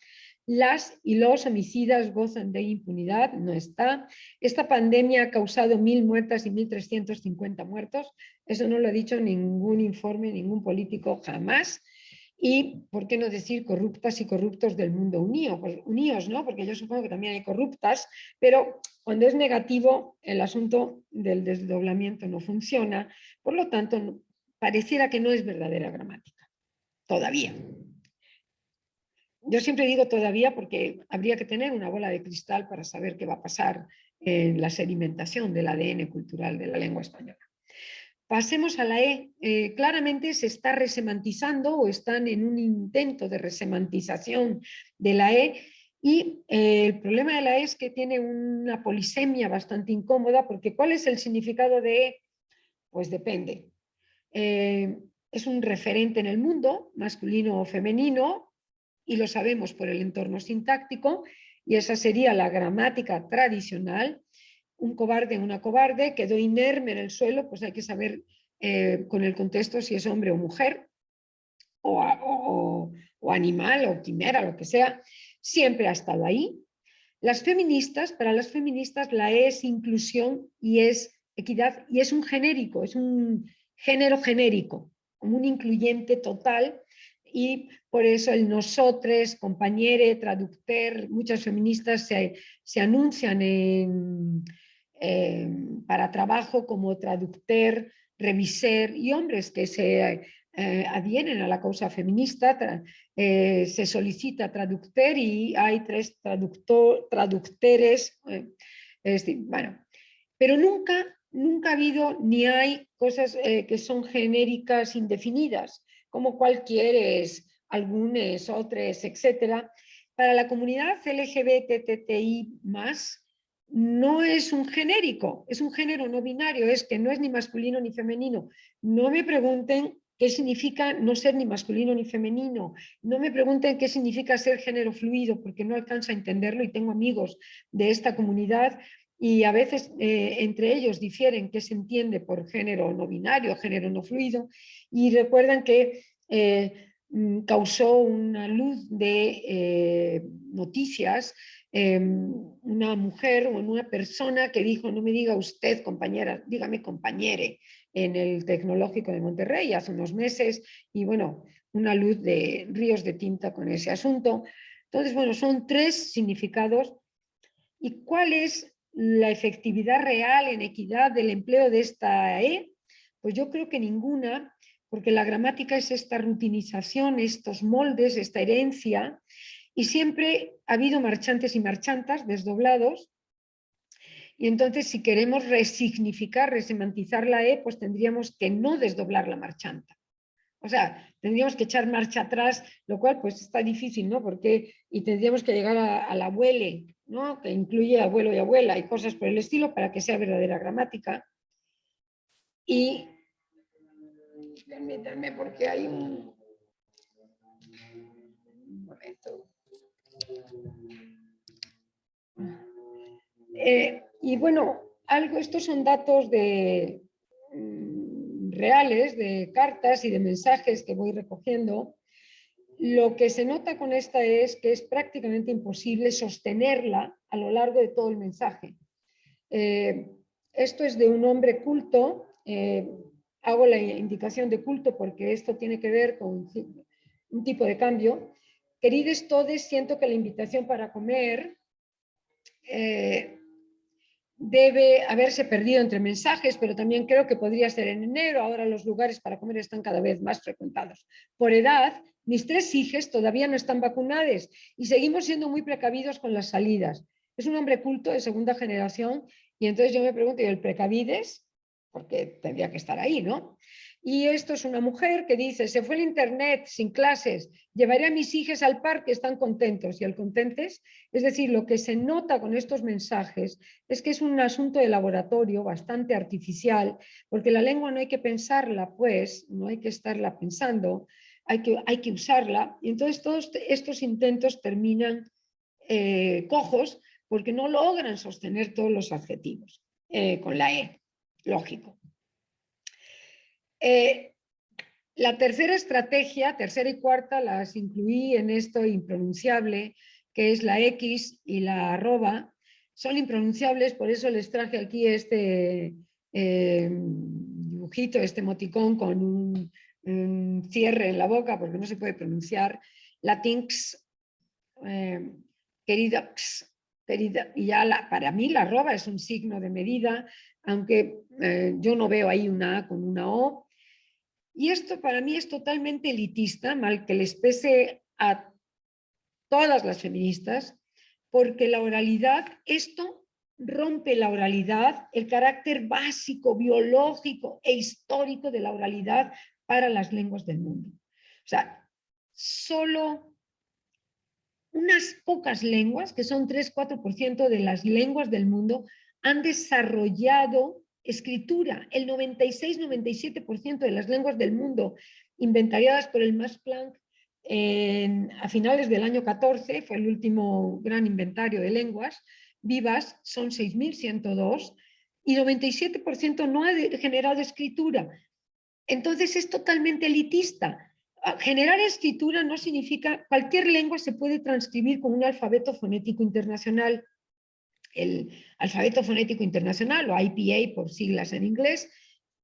Speaker 2: Las y los homicidas gozan de impunidad, no está. Esta pandemia ha causado 1.000 muertas y 1.350 muertos, eso no lo ha dicho ningún informe, ningún político jamás. Y, ¿por qué no decir corruptas y corruptos del mundo unido? Pues unidos, ¿no? Porque yo supongo que también hay corruptas, pero cuando es negativo, el asunto del desdoblamiento no funciona. Por lo tanto, pareciera que no es verdadera gramática, todavía. Yo siempre digo todavía porque habría que tener una bola de cristal para saber qué va a pasar en la sedimentación del ADN cultural de la lengua española. Pasemos a la E. Claramente se está resemantizando o están en un intento de resemantización de la E y el problema de la E es que tiene una polisemia bastante incómoda porque ¿cuál es el significado de E? Pues depende. Es un referente en el mundo, masculino o femenino, y lo sabemos por el entorno sintáctico, y esa sería la gramática tradicional. Un cobarde, una cobarde, quedó inerme en el suelo, pues hay que saber con el contexto si es hombre o mujer, o animal, o quimera, lo que sea, siempre ha estado ahí. Las feministas, para las feministas la E es inclusión y es equidad, y es un genérico, es un género genérico, como un incluyente total, y por eso el nosotres, compañere, traductor, muchas feministas se anuncian para trabajo como traductor, reviser, y hombres que se adhieren a la causa feminista, se solicita traductor y hay 3 traductores, bueno, pero nunca nunca ha habido ni hay cosas que son genéricas indefinidas, como cualquieres, algunos, otros, etcétera. Para la comunidad LGBTTI+, no es un genérico, es un género no binario, es que no es ni masculino ni femenino. No me pregunten qué significa no ser ni masculino ni femenino. No me pregunten qué significa ser género fluido, porque no alcanzo a entenderlo y tengo amigos de esta comunidad y a veces entre ellos difieren qué se entiende por género no binario, género no fluido, y recuerdan que causó una luz de noticias una mujer o una persona que dijo, no me diga usted compañera, dígame compañere, en el Tecnológico de Monterrey hace unos meses, y bueno, una luz de ríos de tinta con ese asunto. Entonces, bueno, son 3 significados. ¿Y cuál es la efectividad real en equidad del empleo de esta E? Pues yo creo que ninguna, porque la gramática es esta rutinización, estos moldes, esta herencia, y siempre ha habido marchantes y marchantas desdoblados, y entonces si queremos resignificar, resemantizar la E, pues tendríamos que no desdoblar la marchanta. O sea, tendríamos que echar marcha atrás, lo cual pues está difícil, ¿no? Porque, y tendríamos que llegar al abuele, ¿no? Que incluye abuelo y abuela y cosas por el estilo para que sea verdadera gramática. Y permítanme porque hay un momento. Y bueno, estos son datos de reales, de cartas y de mensajes que voy recogiendo. Lo que se nota con esta es que es prácticamente imposible sostenerla a lo largo de todo el mensaje. Esto es de un hombre culto. Hago la indicación de culto porque esto tiene que ver con un tipo de cambio. Queridos todos, siento que la invitación para comer debe haberse perdido entre mensajes, pero también creo que podría ser en enero. Ahora los lugares para comer están cada vez más frecuentados. Por edad, mis 3 hijas todavía no están vacunadas y seguimos siendo muy precavidos con las salidas. Es un hombre culto de segunda generación y entonces yo me pregunto, ¿y el precavides? Porque tendría que estar ahí, ¿no? Y esto es una mujer que dice, se fue el internet sin clases, llevaré a mis hijas al parque, están contentos. Y el contentes, es decir, lo que se nota con estos mensajes es que es un asunto de laboratorio bastante artificial, porque la lengua no hay que pensarla, pues, no hay que estarla pensando, hay que usarla. Y entonces todos estos intentos terminan cojos porque no logran sostener todos los adjetivos con la E, lógico. La tercera estrategia, tercera y cuarta, las incluí en esto impronunciable, que es la X y la arroba. Son impronunciables, por eso les traje aquí este dibujito, este emoticón con un cierre en la boca, porque no se puede pronunciar. La tinx, querida, y ya para mí la arroba es un signo de medida, aunque yo no veo ahí una A con una O. Y esto para mí es totalmente elitista, mal que les pese a todas las feministas, porque la oralidad, esto rompe la oralidad, el carácter básico, biológico e histórico de la oralidad para las lenguas del mundo. O sea, solo unas pocas lenguas, que son 3-4% de las lenguas del mundo, han desarrollado escritura. El 96-97% de las lenguas del mundo inventariadas por el Max Planck a finales del año 14, fue el último gran inventario de lenguas vivas, son 6.102, y 97% no ha generado escritura. Entonces es totalmente elitista. Generar escritura no significa, cualquier lengua se puede transcribir con un alfabeto fonético internacional. El alfabeto fonético internacional, o IPA por siglas en inglés,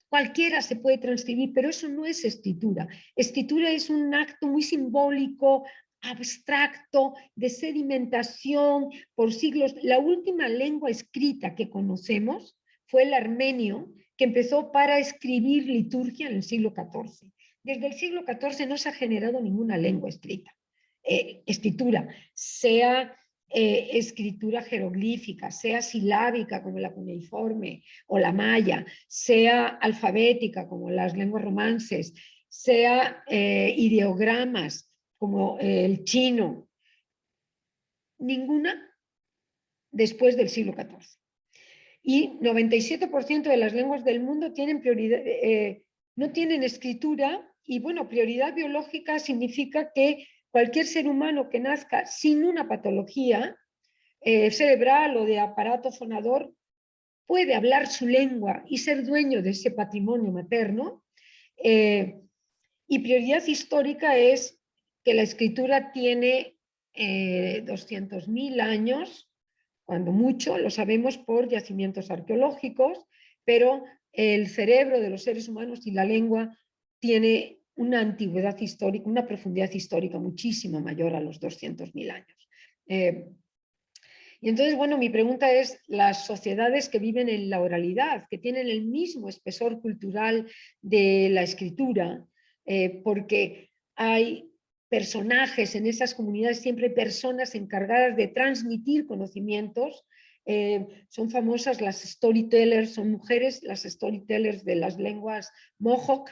Speaker 2: cualquiera se puede transcribir, pero eso no es escritura. Escritura es un acto muy simbólico, abstracto, de sedimentación por siglos. La última lengua escrita que conocemos fue el armenio, que empezó para escribir liturgia en el siglo XIV. Desde el siglo XIV no se ha generado ninguna lengua escrita, escritura, sea escritura jeroglífica, sea silábica como la cuneiforme o la maya, sea alfabética como las lenguas romances, sea ideogramas como el chino, ninguna después del siglo XIV. Y 97% de las lenguas del mundo tienen prioridad, no tienen escritura, y bueno, prioridad biológica significa que cualquier ser humano que nazca sin una patología cerebral o de aparato fonador puede hablar su lengua y ser dueño de ese patrimonio materno. Y prioridad histórica es que la escritura tiene 200.000 años, cuando mucho, lo sabemos por yacimientos arqueológicos, pero el cerebro de los seres humanos y la lengua tiene una antigüedad histórica, una profundidad histórica muchísimo mayor a los 200.000 años. Y entonces, bueno, mi pregunta es, las sociedades que viven en la oralidad, que tienen el mismo espesor cultural de la escritura, porque hay personajes en esas comunidades, siempre hay personas encargadas de transmitir conocimientos. Son famosas las storytellers, son mujeres las storytellers de las lenguas Mohawk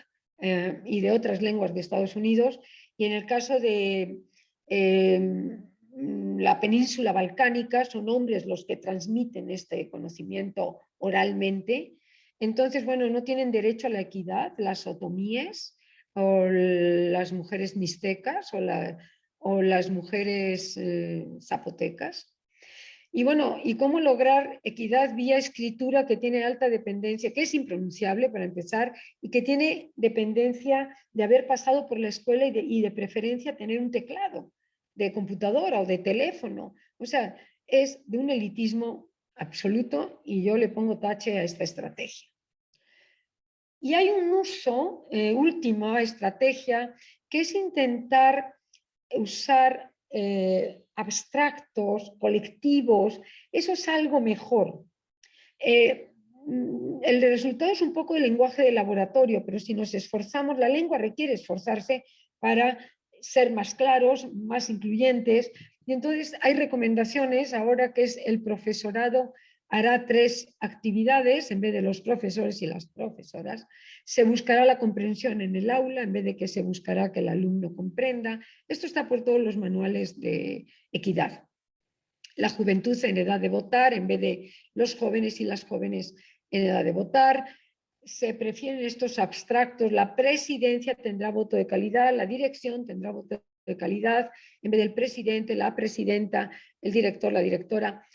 Speaker 2: y de otras lenguas de Estados Unidos. Y en el caso de la península balcánica, son hombres los que transmiten este conocimiento oralmente. Entonces, bueno, no tienen derecho a la equidad las otomíes o las mujeres mixtecas o las mujeres zapotecas. Y bueno, ¿y cómo lograr equidad vía escritura que tiene alta dependencia, que es impronunciable para empezar, y que tiene dependencia de haber pasado por la escuela y de preferencia tener un teclado de computadora o de teléfono? O sea, es de un elitismo absoluto y yo le pongo tache a esta estrategia. Y hay un uso, última estrategia, que es intentar usar abstractos, colectivos. Eso es algo mejor. El resultado es un poco el lenguaje de laboratorio, pero si nos esforzamos, la lengua requiere esforzarse para ser más claros, más incluyentes. Y entonces hay recomendaciones, ahora que es el profesorado hará 3 actividades en vez de los profesores y las profesoras. Se buscará la comprensión en el aula en vez de que se buscará que el alumno comprenda. Esto está por todos los manuales de equidad. La juventud en edad de votar en vez de los jóvenes y las jóvenes en edad de votar. Se prefieren estos abstractos. La presidencia tendrá voto de calidad, la dirección tendrá voto de calidad, en vez del presidente, la presidenta, el director, la directora.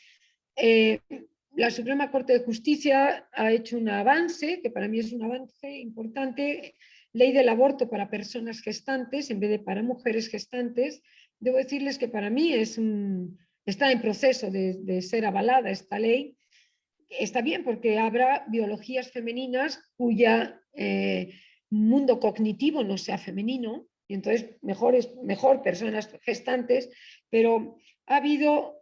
Speaker 2: La Suprema Corte de Justicia ha hecho un avance, que para mí es un avance importante, ley del aborto para personas gestantes en vez de para mujeres gestantes. Debo decirles que para mí está en proceso de ser avalada esta ley. Está bien porque habrá biologías femeninas cuya mundo cognitivo no sea femenino, y entonces mejor personas gestantes, pero ha habido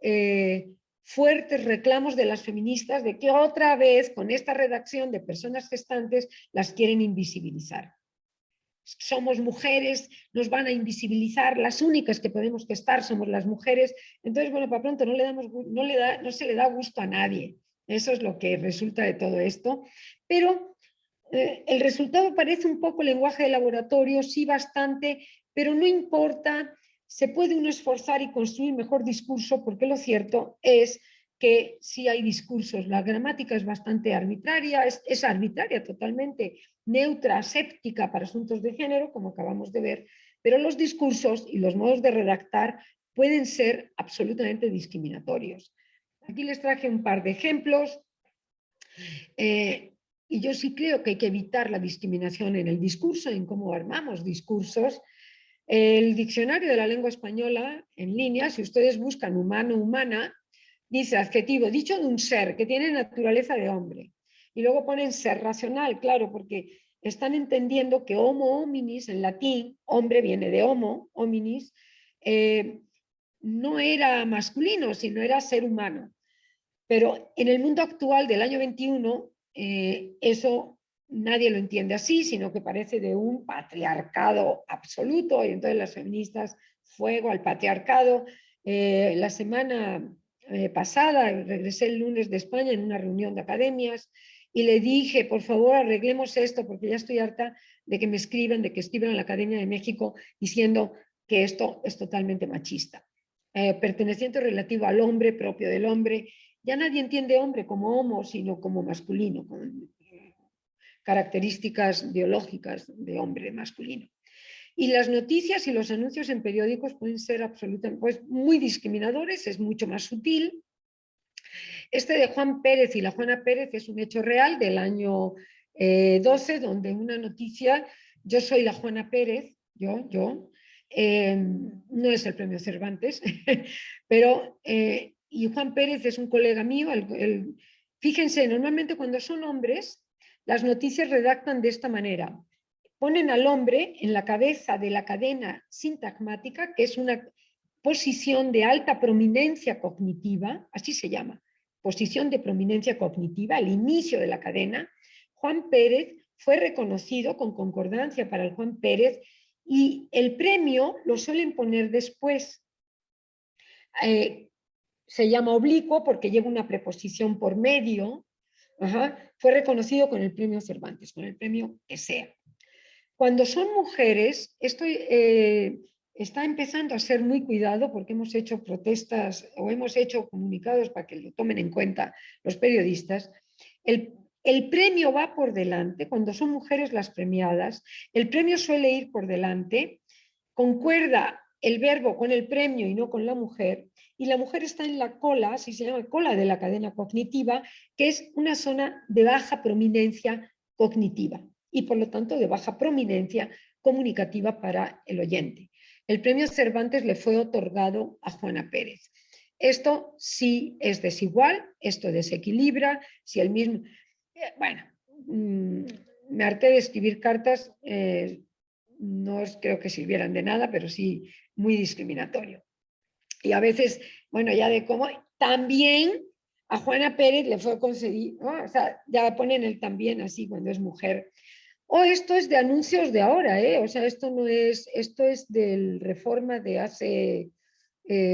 Speaker 2: fuertes reclamos de las feministas de que otra vez con esta redacción de personas gestantes las quieren invisibilizar. Somos mujeres, nos van a invisibilizar, las únicas que podemos gestar somos las mujeres. Entonces, bueno, para pronto no se le da gusto a nadie. Eso es lo que resulta de todo esto. Pero el resultado parece un poco lenguaje de laboratorio, sí bastante, pero no importa, se puede uno esforzar y construir mejor discurso, porque lo cierto es que sí hay discursos. La gramática es bastante arbitraria, es arbitraria totalmente, neutra, aséptica para asuntos de género, como acabamos de ver, pero los discursos y los modos de redactar pueden ser absolutamente discriminatorios. Aquí les traje un par de ejemplos. Y yo sí creo que hay que evitar la discriminación en el discurso, en cómo armamos discursos. El diccionario de la lengua española en línea, si ustedes buscan humano, humana, dice adjetivo, dicho de un ser que tiene naturaleza de hombre. Y luego ponen ser racional, claro, porque están entendiendo que homo hominis en latín, hombre viene de homo, hominis, no era masculino, sino era ser humano. Pero en el mundo actual del año 21, eso nadie lo entiende así, sino que parece de un patriarcado absoluto, y entonces las feministas, fuego al patriarcado. La semana pasada regresé el lunes de España en una reunión de academias y le dije, por favor, arreglemos esto porque ya estoy harta de que me escriban, de que escriban a la Academia de México diciendo que esto es totalmente machista. Perteneciente relativo al hombre, propio del hombre. Ya nadie entiende hombre como homo, sino como masculino, con características biológicas de hombre masculino. Y las noticias y los anuncios en periódicos pueden ser absolutamente, pues, muy discriminadores, es mucho más sutil. Este de Juan Pérez y la Juana Pérez es un hecho real del año 12, donde una noticia, yo soy la Juana Pérez, no es el premio Cervantes, pero, y Juan Pérez es un colega mío, fíjense, normalmente cuando son hombres, las noticias redactan de esta manera. Ponen al hombre en la cabeza de la cadena sintagmática, que es una posición de alta prominencia cognitiva, así se llama, posición de prominencia cognitiva, al inicio de la cadena. Juan Pérez fue reconocido con concordancia para el Juan Pérez y el premio lo suelen poner después. Se llama oblicuo porque lleva una preposición por medio. Fue reconocido con el premio Cervantes, con el premio que sea. Cuando son mujeres, esto está empezando a ser muy cuidado porque hemos hecho protestas o hemos hecho comunicados para que lo tomen en cuenta los periodistas. El premio va por delante, cuando son mujeres las premiadas, el premio suele ir por delante, concuerda el verbo con el premio y no con la mujer, y la mujer está en la cola, así se llama, cola de la cadena cognitiva, que es una zona de baja prominencia cognitiva y por lo tanto de baja prominencia comunicativa para el oyente. El premio Cervantes le fue otorgado a Juana Pérez. Esto sí es desigual, esto desequilibra, si el mismo... bueno, me harté de escribir cartas, no creo que sirvieran de nada, pero sí muy discriminatorio. Y a veces, bueno, ya de cómo también a Juana Pérez le fue concedido, ¿no? O sea, ya ponen el también así cuando es mujer. O esto es de anuncios de ahora, ¿eh? O sea, esto es del Reforma de hace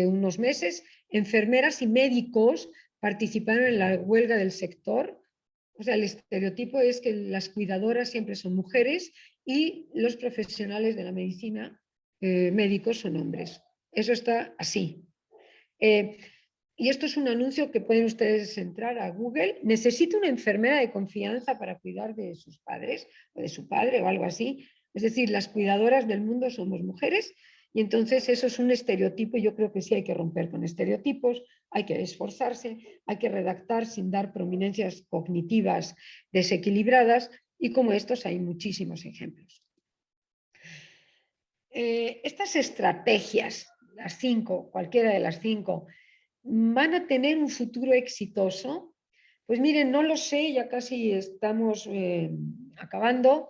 Speaker 2: unos meses. Enfermeras y médicos participaron en la huelga del sector. O sea, el estereotipo es que las cuidadoras siempre son mujeres y los profesionales de la medicina, médicos, son hombres. Eso está así. Y esto es un anuncio que pueden ustedes entrar a Google. Necesito una enfermera de confianza para cuidar de sus padres o de su padre o algo así. Es decir, las cuidadoras del mundo somos mujeres y entonces eso es un estereotipo y yo creo que sí hay que romper con estereotipos, hay que esforzarse, hay que redactar sin dar prominencias cognitivas desequilibradas y como estos hay muchísimos ejemplos. Estas estrategias, las 5, cualquiera de las 5, ¿van a tener un futuro exitoso? Pues miren, no lo sé, ya casi estamos acabando.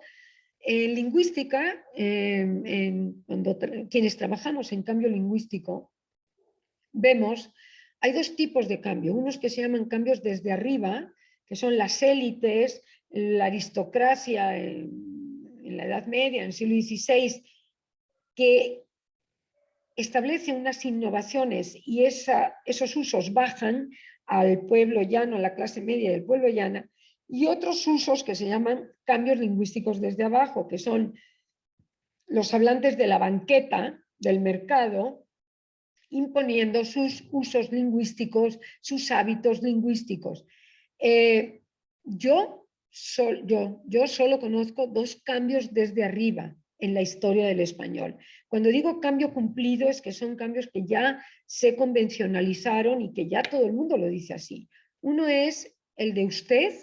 Speaker 2: En lingüística, cuando quienes trabajamos en cambio lingüístico, vemos, hay dos tipos de cambio, unos que se llaman cambios desde arriba, que son las élites, la aristocracia en la Edad Media, en el siglo XVI, que establece unas innovaciones y esos usos bajan al pueblo llano, a la clase media del pueblo llana, y otros usos que se llaman cambios lingüísticos desde abajo, que son los hablantes de la banqueta, del mercado, imponiendo sus usos lingüísticos, sus hábitos lingüísticos. Yo solo conozco dos cambios desde arriba en la historia del español. Cuando digo cambio cumplido es que son cambios que ya se convencionalizaron y que ya todo el mundo lo dice así. Uno es el de usted,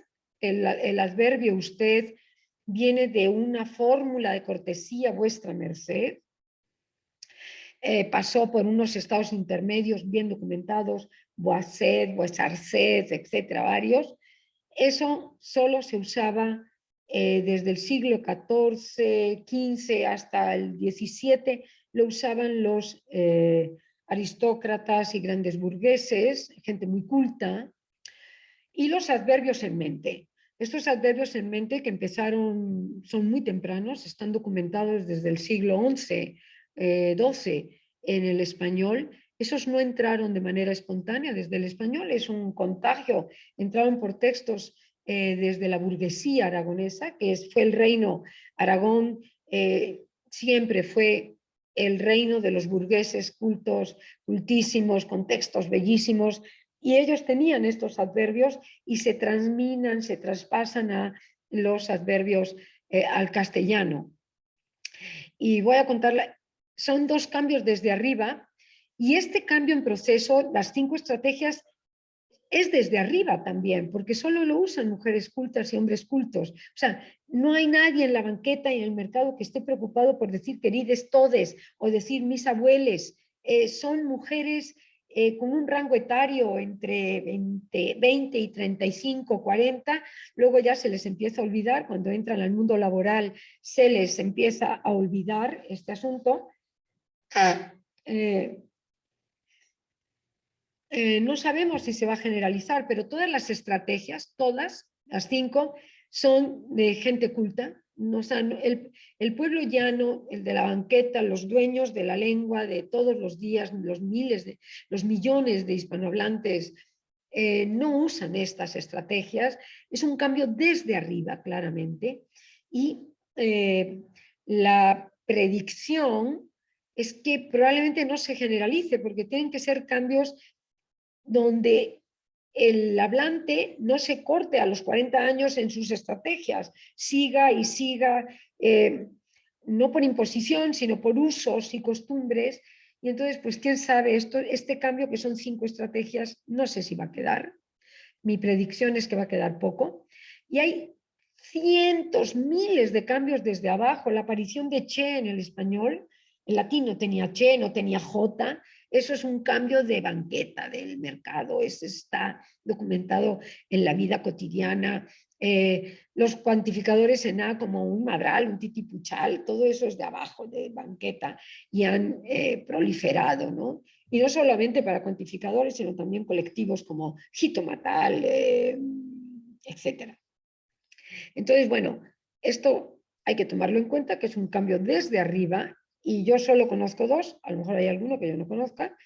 Speaker 2: el adverbio usted viene de una fórmula de cortesía vuestra merced. Pasó por unos estados intermedios bien documentados, voisin, voisarced, etcétera, varios. Eso solo se usaba desde el siglo XIV, XV hasta el XVII, lo usaban los aristócratas y grandes burgueses, gente muy culta, y los adverbios en mente. Estos adverbios en mente que empezaron, son muy tempranos, están documentados desde el siglo XI, XII en el español, esos no entraron de manera espontánea desde el español, es un contagio, entraron por textos desde la burguesía aragonesa, fue el reino Aragón, siempre fue el reino de los burgueses cultos, cultísimos, con textos bellísimos, y ellos tenían estos adverbios y se transminan, se traspasan a los adverbios al castellano. Y voy a contarla, son dos cambios desde arriba, y este cambio en proceso, las 5 estrategias, es desde arriba también, porque solo lo usan mujeres cultas y hombres cultos. O sea, no hay nadie en la banqueta y en el mercado que esté preocupado por decir querides todes o decir mis abueles. Son mujeres con un rango etario entre 20 y 35, 40, luego ya se les empieza a olvidar, cuando entran al mundo laboral se les empieza a olvidar este asunto. No sabemos si se va a generalizar, pero todas las estrategias, todas las 5, son de gente culta. No, o sea, el pueblo llano, el de la banqueta, los dueños de la lengua de todos los días, los millones de hispanohablantes no usan estas estrategias. Es un cambio desde arriba, claramente. Y la predicción es que probablemente no se generalice, porque tienen que ser cambios donde el hablante no se corte a los 40 años en sus estrategias, siga y siga, no por imposición, sino por usos y costumbres. Y entonces, pues, quién sabe, este cambio, que son 5 estrategias, no sé si va a quedar. Mi predicción es que va a quedar poco. Y hay cientos, miles de cambios desde abajo. La aparición de che en el español, el latín no tenía che, no tenía jota. Eso es un cambio de banqueta del mercado. Eso está documentado en la vida cotidiana. Los cuantificadores en A, como un madral, un titipuchal, todo eso es de abajo, de banqueta, y han proliferado, ¿no? Y no solamente para cuantificadores, sino también colectivos como jitomatal, etcétera. Entonces, bueno, esto hay que tomarlo en cuenta, que es un cambio desde arriba, y yo solo conozco 2, a lo mejor hay alguno que yo no conozca,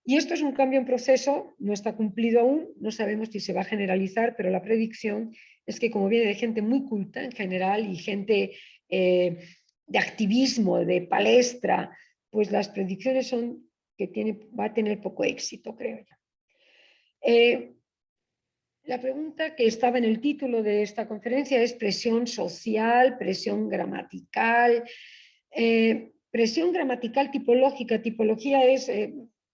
Speaker 2: y esto es un cambio en proceso, no está cumplido aún, no sabemos si se va a generalizar, pero la predicción es que, como viene de gente muy culta en general y gente de activismo, de palestra, pues las predicciones son que va a tener poco éxito, creo yo. La pregunta que estaba en el título de esta conferencia es presión social, presión gramatical. Presión gramatical tipológica. Tipología es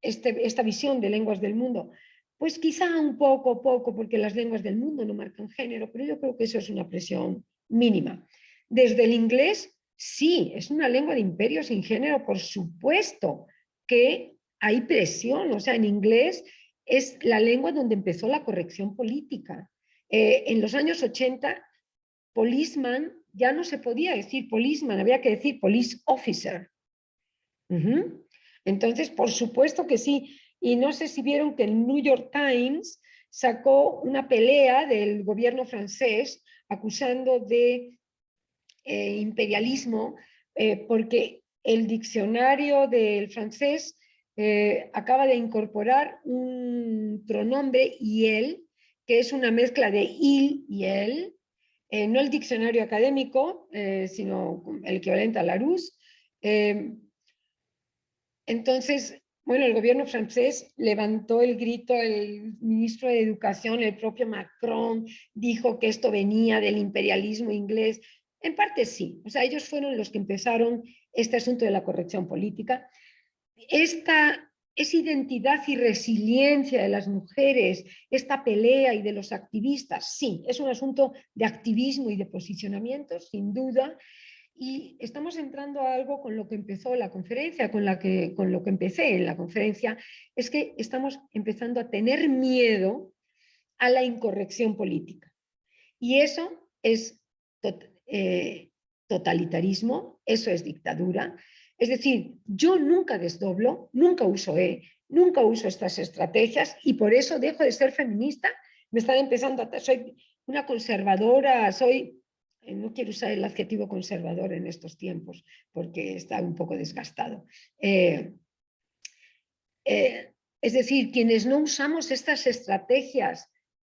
Speaker 2: esta visión de lenguas del mundo. Pues quizá un poco, porque las lenguas del mundo no marcan género, pero yo creo que eso es una presión mínima. Desde el inglés, sí, es una lengua de imperio sin género, por supuesto que hay presión. O sea, en inglés es la lengua donde empezó la corrección política. En los años 80, policeman ya no se podía decir policeman, había que decir police officer. Entonces, por supuesto que sí. Y no sé si vieron que el New York Times sacó una pelea del gobierno francés acusando de imperialismo, porque el diccionario del francés acaba de incorporar un pronombre il, que es una mezcla de il y el, no el diccionario académico, sino el equivalente a Larousse. Entonces, bueno, el gobierno francés levantó el grito, el ministro de Educación, el propio Macron, dijo que esto venía del imperialismo inglés. En parte sí, o sea, ellos fueron los que empezaron este asunto de la corrección política. Esta identidad y resiliencia de las mujeres, esta pelea y de los activistas, sí, es un asunto de activismo y de posicionamiento, sin duda. Y estamos entrando a algo con lo que empezó la conferencia, con lo que empecé en la conferencia, es que estamos empezando a tener miedo a la incorrección política. Y eso es totalitarismo, eso es dictadura. Es decir, yo nunca desdoblo, nunca uso nunca uso estas estrategias, y por eso dejo de ser feminista. Me están empezando soy una conservadora, no quiero usar el adjetivo conservador en estos tiempos porque está un poco desgastado. Es decir, quienes no usamos estas estrategias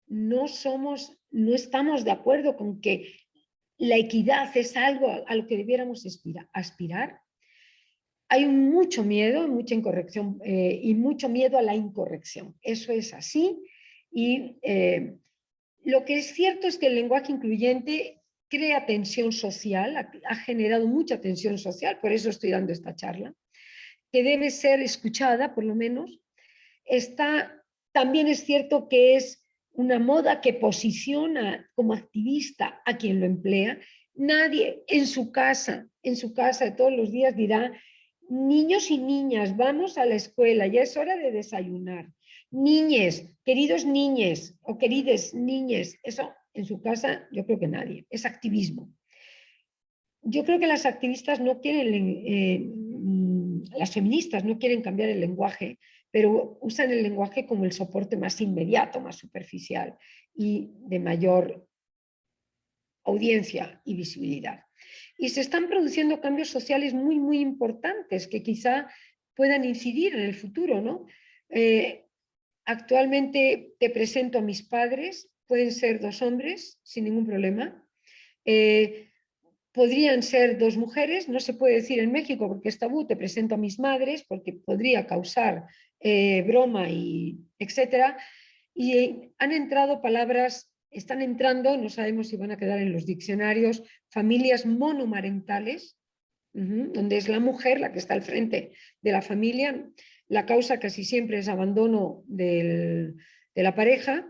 Speaker 2: no estamos de acuerdo con que la equidad es algo a lo que debiéramos aspirar. Hay mucho miedo, mucha incorrección y mucho miedo a la incorrección. Eso es así. Y lo que es cierto es que el lenguaje incluyente crea tensión social, ha generado mucha tensión social, por eso estoy dando esta charla, que debe ser escuchada, por lo menos. También es cierto que es una moda que posiciona como activista a quien lo emplea. Nadie en su casa de todos los días dirá: niños y niñas, vamos a la escuela, ya es hora de desayunar. Niñes, queridos niñes o querides niñes, eso en su casa yo creo que nadie, es activismo. Yo creo que las activistas no quieren, las feministas no quieren cambiar el lenguaje, pero usan el lenguaje como el soporte más inmediato, más superficial y de mayor audiencia y visibilidad. Y se están produciendo cambios sociales muy, muy importantes que quizá puedan incidir en el futuro, ¿no? Actualmente te presento a mis padres, pueden ser 2 hombres sin ningún problema. Podrían ser 2 mujeres, no se puede decir en México porque es tabú, te presento a mis madres porque podría causar broma y etcétera. Y han entrado palabras, están entrando, no sabemos si van a quedar en los diccionarios, familias monomarentales, donde es la mujer la que está al frente de la familia. La causa casi siempre es abandono de la pareja,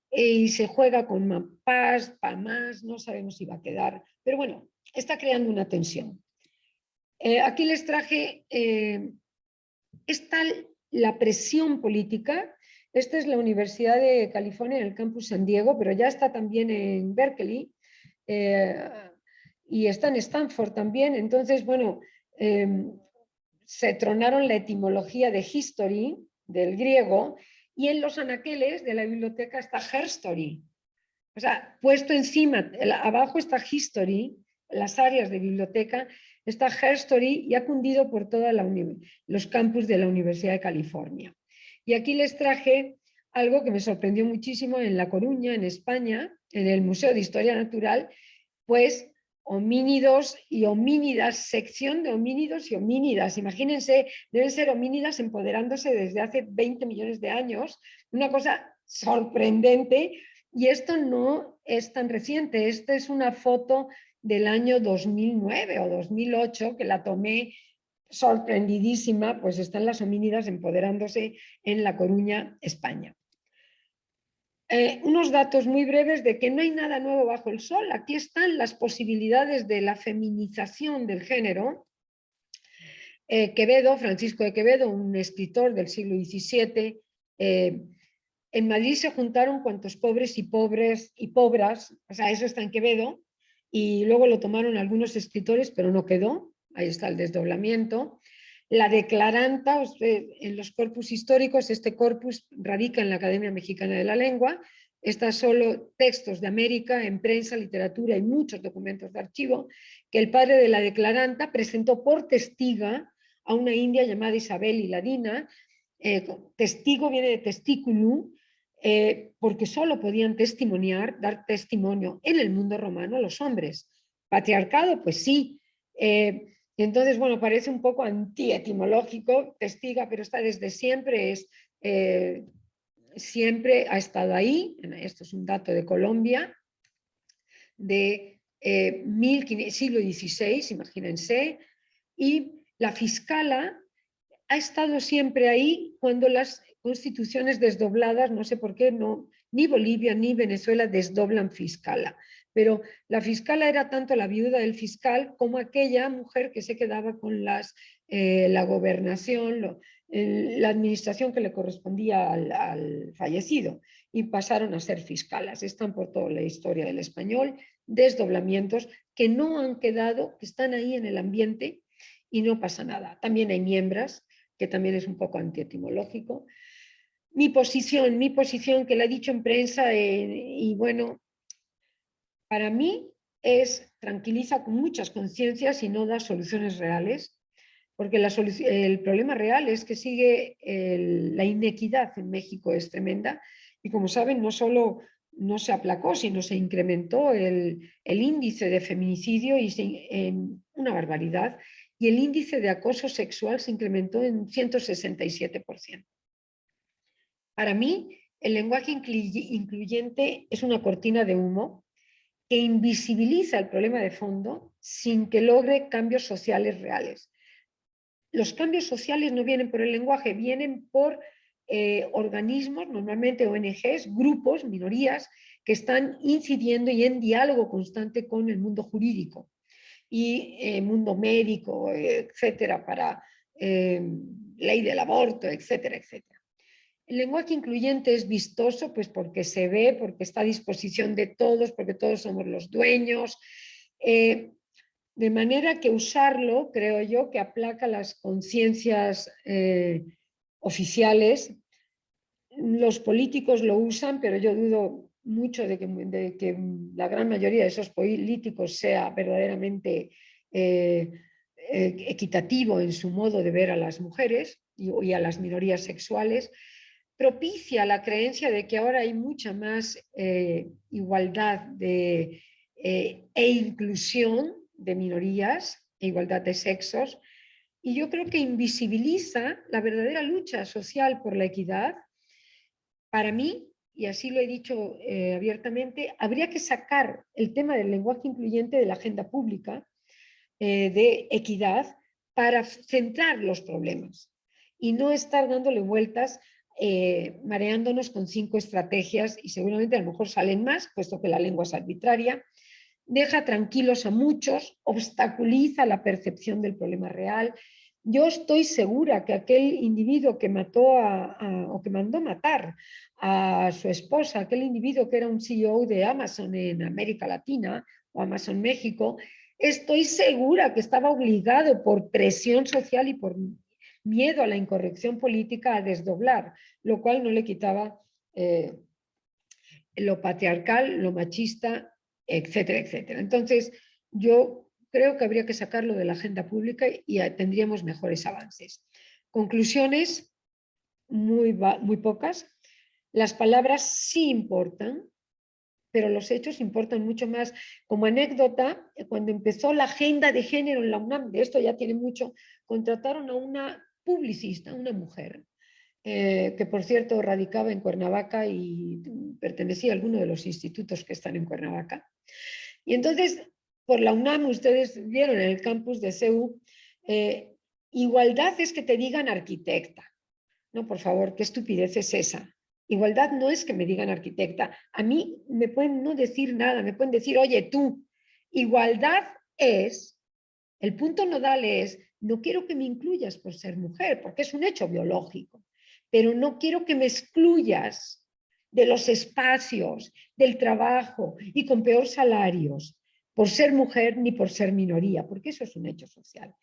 Speaker 2: y se juega con más, para más, no sabemos si va a quedar, pero bueno, está creando una tensión. Aquí les traje, es tal la presión política. Esta es la Universidad de California en el campus San Diego, pero ya está también en Berkeley y está en Stanford también. Entonces, bueno, se tronaron la etimología de history, del griego, y en los anaqueles de la biblioteca está herstory. O sea, puesto encima, abajo está history, las áreas de biblioteca, está herstory y ha cundido por todos los campus de la Universidad de California. Y aquí les traje algo que me sorprendió muchísimo en La Coruña, en España, en el Museo de Historia Natural, pues homínidos y homínidas, sección de homínidos y homínidas. Imagínense, deben ser homínidas empoderándose desde hace 20 millones de años, una cosa sorprendente. Y esto no es tan reciente, esta es una foto del año 2009 o 2008 que la tomé sorprendidísima, pues están las homínidas empoderándose en La Coruña, España. Unos datos muy breves de que no hay nada nuevo bajo el sol. Aquí están las posibilidades de la feminización del género. Quevedo, Francisco de Quevedo, un escritor del siglo XVII, en Madrid se juntaron cuantos pobres y pobras, o sea, eso está en Quevedo, y luego lo tomaron algunos escritores, pero no quedó, ahí está el desdoblamiento. La declaranta, en los corpus históricos, este corpus radica en la Academia Mexicana de la Lengua, está solo textos de América en prensa, literatura y muchos documentos de archivo, que el padre de la declaranta presentó por testiga a una india llamada Isabel Hiladina. Testigo viene de testículo, porque solo podían testimoniar, dar testimonio en el mundo romano los hombres. Patriarcado, pues sí. Entonces, bueno, parece un poco antietimológico, testiga, pero está desde siempre, siempre ha estado ahí. Esto es un dato de Colombia, de siglo XVI, imagínense, y la fiscala ha estado siempre ahí cuando las constituciones desdobladas, no sé por qué, no, ni Bolivia ni Venezuela desdoblan fiscala, pero la fiscala era tanto la viuda del fiscal como aquella mujer que se quedaba con la gobernación, la administración que le correspondía al fallecido, y pasaron a ser fiscalas. Están por toda la historia del español, desdoblamientos que no han quedado, que están ahí en el ambiente y no pasa nada. También hay miembros, que también es un poco antietimológico. Mi posición que la he dicho en prensa, y bueno, para mí tranquiliza con muchas conciencias y no da soluciones reales. porque el problema real es que sigue la inequidad en México es tremenda y como saben no solo no se aplacó, sino se incrementó el índice de feminicidio en una barbaridad y el índice de acoso sexual se incrementó en 167%. Para mí, el lenguaje incluyente es una cortina de humo que invisibiliza el problema de fondo sin que logre cambios sociales reales. Los cambios sociales no vienen por el lenguaje, vienen por organismos, normalmente ONGs, grupos, minorías, que están incidiendo y en diálogo constante con el mundo jurídico y mundo médico, etcétera, para ley del aborto, etcétera, etcétera. El lenguaje incluyente es vistoso pues porque se ve, porque está a disposición de todos, porque todos somos los dueños. De manera que usarlo, creo yo, que aplaca las conciencias oficiales. Los políticos lo usan, pero yo dudo mucho de que la gran mayoría de esos políticos sea verdaderamente equitativo en su modo de ver a las mujeres y a las minorías sexuales. Propicia la creencia de que ahora hay mucha más igualdad e inclusión de minorías, e igualdad de sexos, y yo creo que invisibiliza la verdadera lucha social por la equidad. Para mí, y así lo he dicho abiertamente, habría que sacar el tema del lenguaje incluyente de la agenda pública de equidad para centrar los problemas y no estar dándole vueltas, mareándonos con 5 estrategias y seguramente a lo mejor salen más, puesto que la lengua es arbitraria, deja tranquilos a muchos, obstaculiza la percepción del problema real. Yo estoy segura que aquel individuo que mató o que mandó matar a su esposa, aquel individuo que era un CEO de Amazon en América Latina o Amazon México, estoy segura que estaba obligado por presión social y por miedo a la incorrección política a desdoblar, lo cual no le quitaba lo patriarcal, lo machista, etcétera, etcétera. Entonces, yo creo que habría que sacarlo de la agenda pública y tendríamos mejores avances. Conclusiones, muy pocas. Las palabras sí importan, pero los hechos importan mucho más. Como anécdota, cuando empezó la agenda de género en la UNAM, de esto ya tiene mucho, contrataron a una publicista, una mujer, que por cierto radicaba en Cuernavaca y pertenecía a alguno de los institutos que están en Cuernavaca. Y entonces, por la UNAM, ustedes vieron en el campus de CEU, igualdad es que te digan arquitecta. No, por favor, qué estupidez es esa. Igualdad no es que me digan arquitecta. A mí me pueden no decir nada, me pueden decir, oye, tú. Igualdad es, el punto nodal es, no quiero que me incluyas por ser mujer, porque es un hecho biológico, pero no quiero que me excluyas de los espacios, del trabajo y con peor salarios por ser mujer ni por ser minoría, porque eso es un hecho social.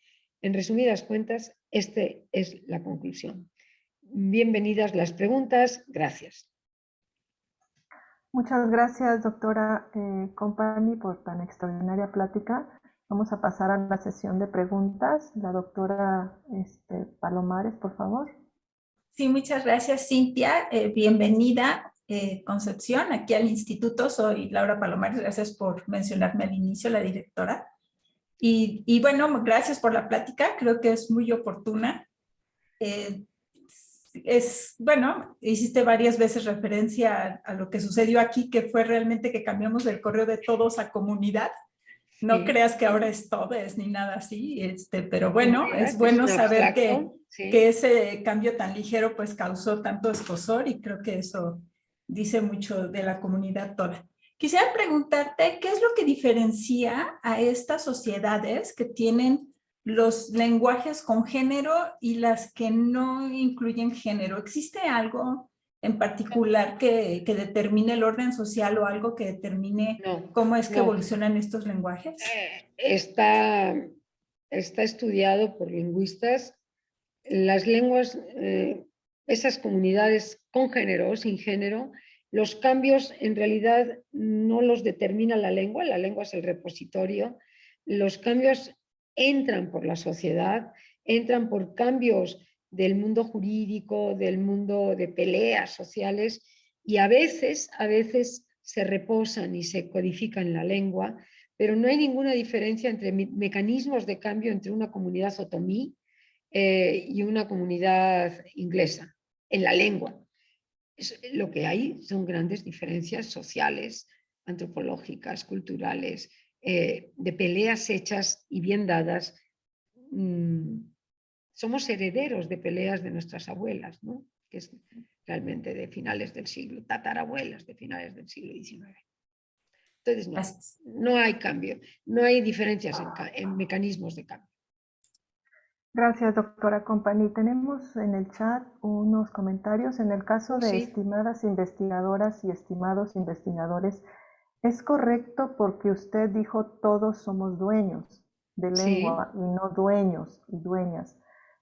Speaker 2: En resumidas cuentas, esta es la conclusión. Bienvenidas las preguntas. Gracias.
Speaker 3: Muchas gracias, doctora Company, por tan extraordinaria plática. Vamos a pasar a la sesión de preguntas. La doctora Palomares, por favor.
Speaker 4: Sí, muchas gracias, Cintia. Bienvenida, Concepción, aquí al instituto. Soy Laura Palomares. Gracias por mencionarme al inicio, la directora. Y bueno, gracias por la plática. Creo que es muy oportuna. Bueno, hiciste varias veces referencia a lo que sucedió aquí, que fue realmente que cambiamos del correo de todos a comunidad. No sí. Creas que ahora es todes ni nada así, pero bueno, es bueno saber que ese cambio tan ligero pues causó tanto escozor y creo que eso dice mucho de la comunidad toda. Quisiera preguntarte, ¿qué es lo que diferencia a estas sociedades que tienen los lenguajes con género y las que no incluyen género? ¿Existe algo en particular que determine el orden social o algo que determine cómo es que evolucionan estos lenguajes?
Speaker 2: Está estudiado por lingüistas. Las lenguas, esas comunidades con género o sin género, los cambios en realidad no los determina la lengua es el repositorio. Los cambios entran por la sociedad entran por cambios del mundo jurídico, del mundo de peleas sociales, y a veces se reposan y se codifican en la lengua, pero no hay ninguna diferencia entre mecanismos de cambio entre una comunidad otomí y una comunidad inglesa en la lengua. Lo que hay son grandes diferencias sociales, antropológicas, culturales, de peleas hechas y bien dadas. Somos herederos de peleas de nuestras abuelas, ¿no? Que es realmente de finales del siglo, tatarabuelas de finales del siglo XIX. Entonces, no hay cambio, no hay diferencias en mecanismos de cambio.
Speaker 3: Gracias, doctora Company. Tenemos en el chat unos comentarios. En el caso de estimadas investigadoras y estimados investigadores, ¿es correcto porque usted dijo todos somos dueños de lengua y no dueños y dueñas?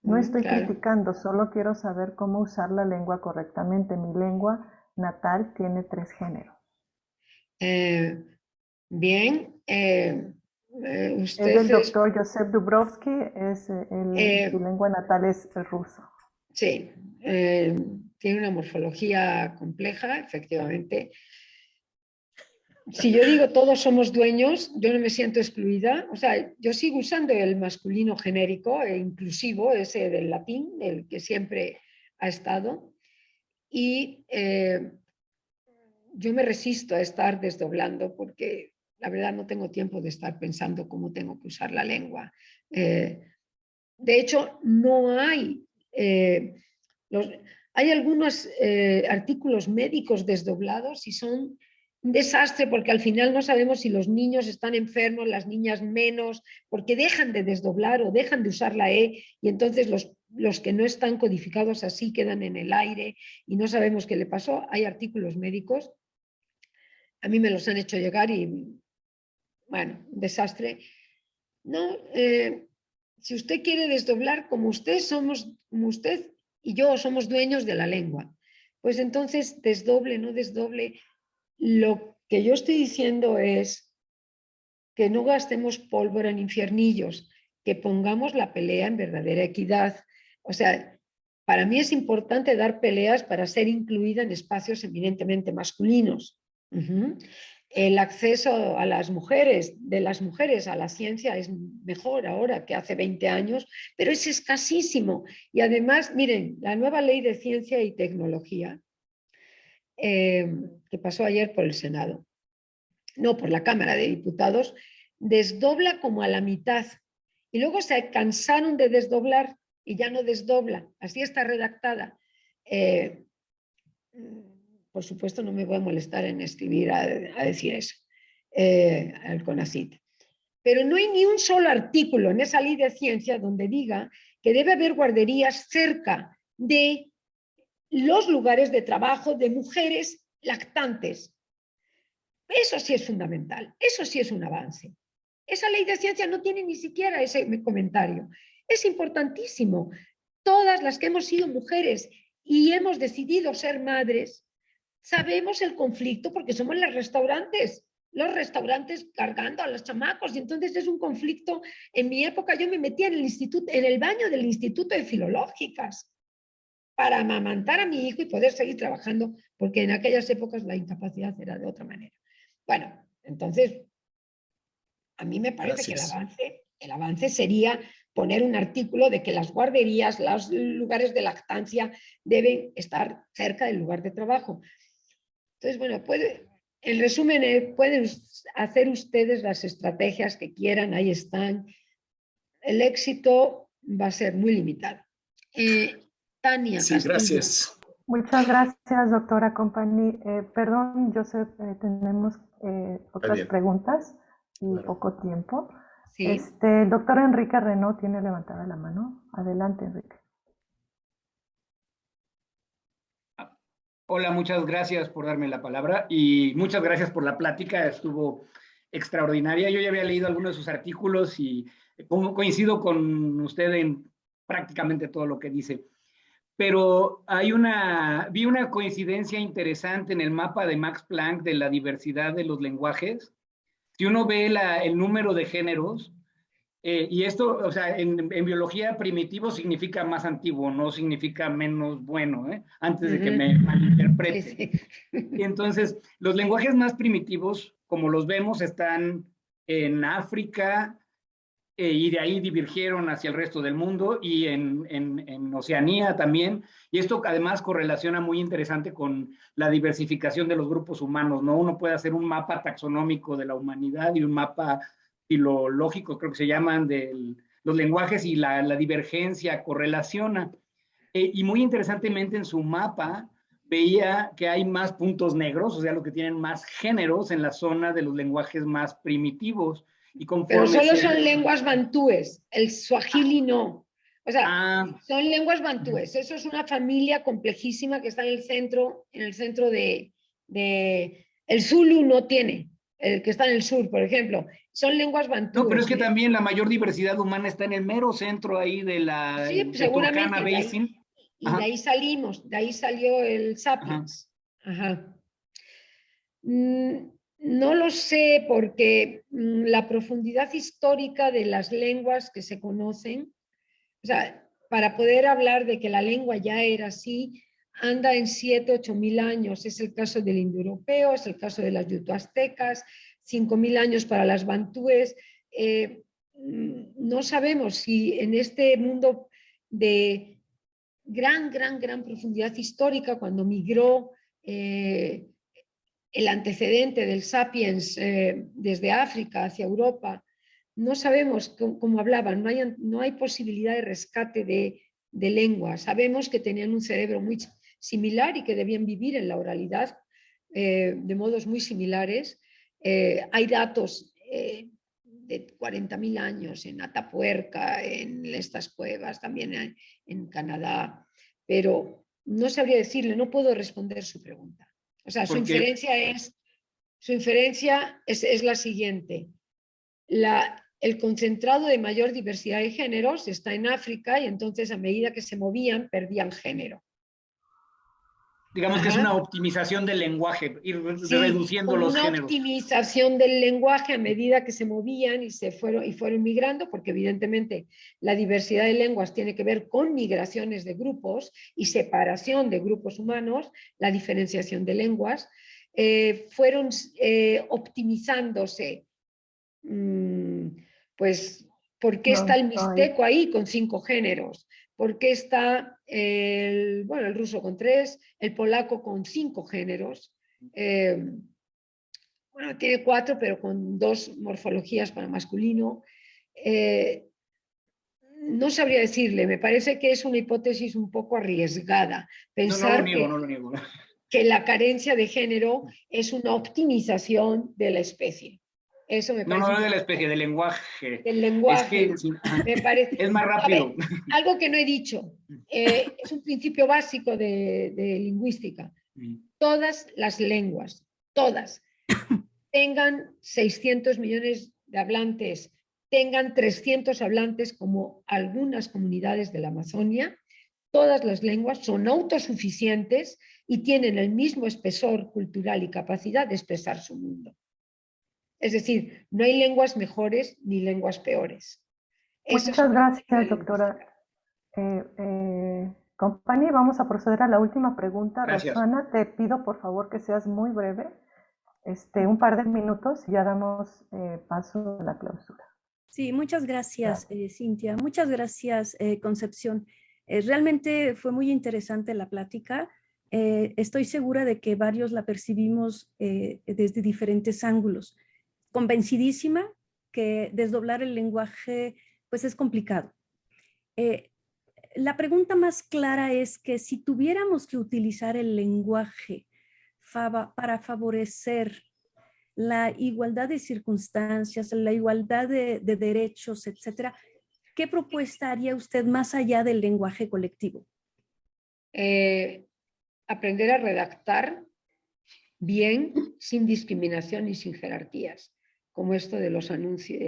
Speaker 3: No estoy criticando, solo quiero saber cómo usar la lengua correctamente. Mi lengua natal tiene 3 géneros.
Speaker 2: Bien.
Speaker 3: Usted es el doctor Joseph Dubrovsky, su lengua natal es el ruso.
Speaker 2: Sí, tiene una morfología compleja, efectivamente. Si yo digo todos somos dueños, yo no me siento excluida. O sea, yo sigo usando el masculino genérico e inclusivo, ese del latín, el que siempre ha estado. Y yo me resisto a estar desdoblando porque la verdad no tengo tiempo de estar pensando cómo tengo que usar la lengua. De hecho, no hay... hay algunos artículos médicos desdoblados y son un desastre porque al final no sabemos si los niños están enfermos, las niñas menos, porque dejan de desdoblar o dejan de usar la E y entonces los que no están codificados así quedan en el aire y no sabemos qué le pasó. Hay artículos médicos, a mí me los han hecho llegar y, bueno, un desastre. No, si usted quiere desdoblar como usted y yo somos dueños de la lengua, pues entonces desdoble, no desdoble. Lo que yo estoy diciendo es que no gastemos pólvora en infiernillos, que pongamos la pelea en verdadera equidad. O sea, para mí es importante dar peleas para ser incluida en espacios eminentemente masculinos. El acceso a las mujeres, de las mujeres a la ciencia es mejor ahora que hace 20 años, pero es escasísimo. Y además, miren, la nueva ley de ciencia y tecnología que pasó ayer por el Senado, no, por la Cámara de Diputados, desdobla como a la mitad. Y luego se cansaron de desdoblar y ya no desdobla. Así está redactada. Por supuesto, no me voy a molestar en escribir a decir eso al CONACYT. Pero no hay ni un solo artículo en esa ley de ciencia donde diga que debe haber guarderías cerca de los lugares de trabajo de mujeres lactantes. Eso sí es fundamental, eso sí es un avance. Esa ley de ciencia no tiene ni siquiera ese comentario. Es importantísimo. Todas las que hemos sido mujeres y hemos decidido ser madres, sabemos el conflicto porque somos los restaurantes cargando a los chamacos y entonces es un conflicto. En mi época yo me metía en el baño del Instituto de Filológicas para amamantar a mi hijo y poder seguir trabajando porque en aquellas épocas la incapacidad era de otra manera. Bueno, entonces a mí me parece que el avance sería poner un artículo de que las guarderías, los lugares de lactancia deben estar cerca del lugar de trabajo. Entonces, bueno, en resumen, pueden hacer ustedes las estrategias que quieran, ahí están. El éxito va a ser muy limitado. Tania
Speaker 5: Sí,
Speaker 2: Castillo.
Speaker 5: gracias.
Speaker 3: Muchas gracias, doctora Company. Perdón, Joseph, tenemos otras preguntas y poco tiempo.
Speaker 2: Sí.
Speaker 3: El doctor Enrique Renaud tiene levantada la mano. Adelante, Enrique.
Speaker 6: Hola, muchas gracias por darme la palabra y muchas gracias por la plática, estuvo extraordinaria. Yo ya había leído algunos de sus artículos y coincido con usted en prácticamente todo lo que dice. Pero vi una coincidencia interesante en el mapa de Max Planck de la diversidad de los lenguajes. Si uno ve el número de géneros, Y esto, o sea, en biología primitivo significa más antiguo, no significa menos bueno, antes de que me malinterpreten.
Speaker 2: Sí, sí.
Speaker 6: Y entonces, los lenguajes más primitivos, como los vemos, están en África, y de ahí divergieron hacia el resto del mundo, y en Oceanía también. Y esto además correlaciona muy interesante con la diversificación de los grupos humanos, ¿no? Uno puede hacer un mapa taxonómico de la humanidad y un mapa filológico, creo que se llaman, de los lenguajes, y la divergencia correlaciona. Y muy interesantemente en su mapa veía que hay más puntos negros, o sea, lo que tienen más géneros en la zona de los lenguajes más primitivos. Y
Speaker 2: Pero
Speaker 6: conforme
Speaker 2: solo son lenguas bantúes, el suajili no. O sea, son lenguas bantúes. Eso es una familia complejísima que está en el centro de el Zulu no tiene, el que está en el sur, por ejemplo. Son lenguas bantúes.
Speaker 6: No, pero es que también la mayor diversidad humana está en el mero centro ahí de la
Speaker 2: sí,
Speaker 6: de
Speaker 2: seguramente.
Speaker 6: Turkana Basin.
Speaker 2: Y de ahí salimos, de ahí salió el Sapiens. Ajá. No lo sé porque la profundidad histórica de las lenguas que se conocen, o sea, para poder hablar de que la lengua ya era así, anda en 7, 8 mil años. Es el caso del indoeuropeo, es el caso de las yuto-aztecas, 5.000 años para las bantúes. No sabemos si en este mundo de gran profundidad histórica, cuando migró el antecedente del Sapiens desde África hacia Europa, no sabemos cómo hablaban, no hay posibilidad de rescate de lengua. Sabemos que tenían un cerebro muy similar y que debían vivir en la oralidad de modos muy similares. Hay datos de 40.000 años en Atapuerca, en estas cuevas, también en Canadá, pero no sabría decirle, no puedo responder su pregunta. O sea, su inferencia es la siguiente. El concentrado de mayor diversidad de géneros está en África y entonces a medida que se movían perdían género.
Speaker 6: Digamos que es una optimización del lenguaje, ir reduciendo los géneros.
Speaker 2: Una optimización del lenguaje a medida que se movían y fueron migrando, porque evidentemente la diversidad de lenguas tiene que ver con migraciones de grupos y separación de grupos humanos, la diferenciación de lenguas, fueron optimizándose. Pues, ¿por qué está el mixteco ahí con 5 géneros? ¿Por qué está el ruso con 3, el polaco con 5 géneros? Tiene 4, pero con 2 morfologías para masculino. No sabría decirle, me parece que es una hipótesis un poco arriesgada. Pensar
Speaker 6: no lo niego.
Speaker 2: Que la carencia de género es una optimización de la especie. Eso me parece.
Speaker 6: No de la especie, del lenguaje.
Speaker 2: Del lenguaje. Me parece.
Speaker 6: Es más rápido.
Speaker 2: Ver, algo que no he dicho. Es un principio básico de lingüística. Todas las lenguas, todas, tengan 600 millones de hablantes, tengan 300 hablantes como algunas comunidades de la Amazonia, todas las lenguas son autosuficientes y tienen el mismo espesor cultural y capacidad de expresar su mundo. Es decir, no hay lenguas mejores ni lenguas peores.
Speaker 3: Muchas gracias, doctora Company. Vamos a proceder a la última pregunta.
Speaker 6: Gracias.
Speaker 3: Rosana, te pido por favor que seas muy breve, un par de minutos, y ya damos paso a la clausura.
Speaker 5: Sí, muchas gracias, Cintia. Muchas gracias, Concepción. Realmente fue muy interesante la plática. Estoy segura de que varios la percibimos desde diferentes ángulos. Convencidísima que desdoblar el lenguaje pues es complicado. La pregunta más clara es que si tuviéramos que utilizar el lenguaje para favorecer la igualdad de circunstancias, la igualdad de derechos, etcétera, ¿qué propuesta haría usted más allá del lenguaje colectivo?
Speaker 2: Aprender a redactar bien, sin discriminación y sin jerarquías, como esto de los anuncios,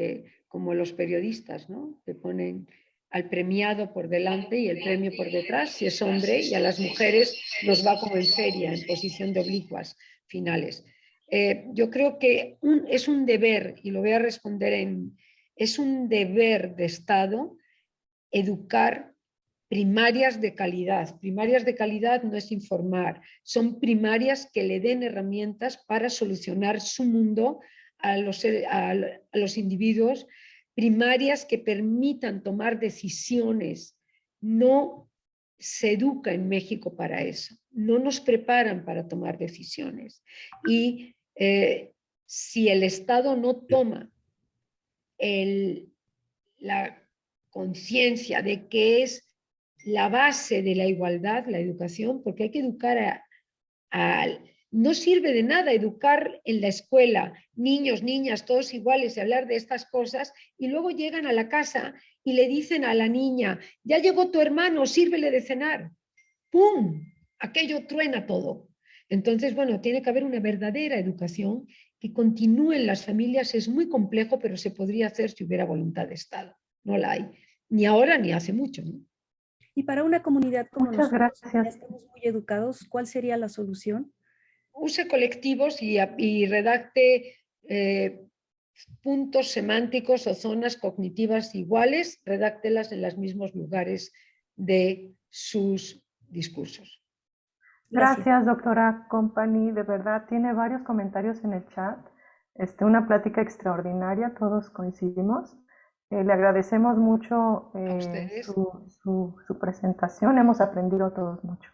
Speaker 2: como los periodistas, ¿no? Que ponen al premiado por delante y el premio por detrás, si es hombre, y a las mujeres nos va como en feria, en posición de oblicuas finales. Yo creo que es un deber, y lo voy a responder es un deber de Estado educar primarias de calidad. Primarias de calidad no es informar, son primarias que le den herramientas para solucionar su mundo a los individuos, primarias que permitan tomar decisiones. No se educa en México para eso, no nos preparan para tomar decisiones. Y si el Estado no toma la conciencia de que es la base de la igualdad, la educación, porque hay que educar no sirve de nada educar en la escuela, niños, niñas, todos iguales, y hablar de estas cosas, y luego llegan a la casa y le dicen a la niña, ya llegó tu hermano, sírvele de cenar. ¡Pum! Aquello truena todo. Entonces, bueno, tiene que haber una verdadera educación que continúe en las familias. Es muy complejo, pero se podría hacer si hubiera voluntad de Estado. No la hay, ni ahora ni hace mucho, ¿no?
Speaker 5: Y para una comunidad como
Speaker 3: Muchas
Speaker 5: nosotros, que ya
Speaker 3: gracias.
Speaker 5: estamos muy educados, ¿cuál sería la solución?
Speaker 2: Use colectivos y redacte puntos semánticos o zonas cognitivas iguales, redáctelas en los mismos lugares de sus discursos.
Speaker 3: Gracias, doctora Company. De verdad, tiene varios comentarios en el chat. Una plática extraordinaria, todos coincidimos. Le agradecemos mucho
Speaker 2: A ustedes.
Speaker 3: su presentación. Hemos aprendido todos mucho.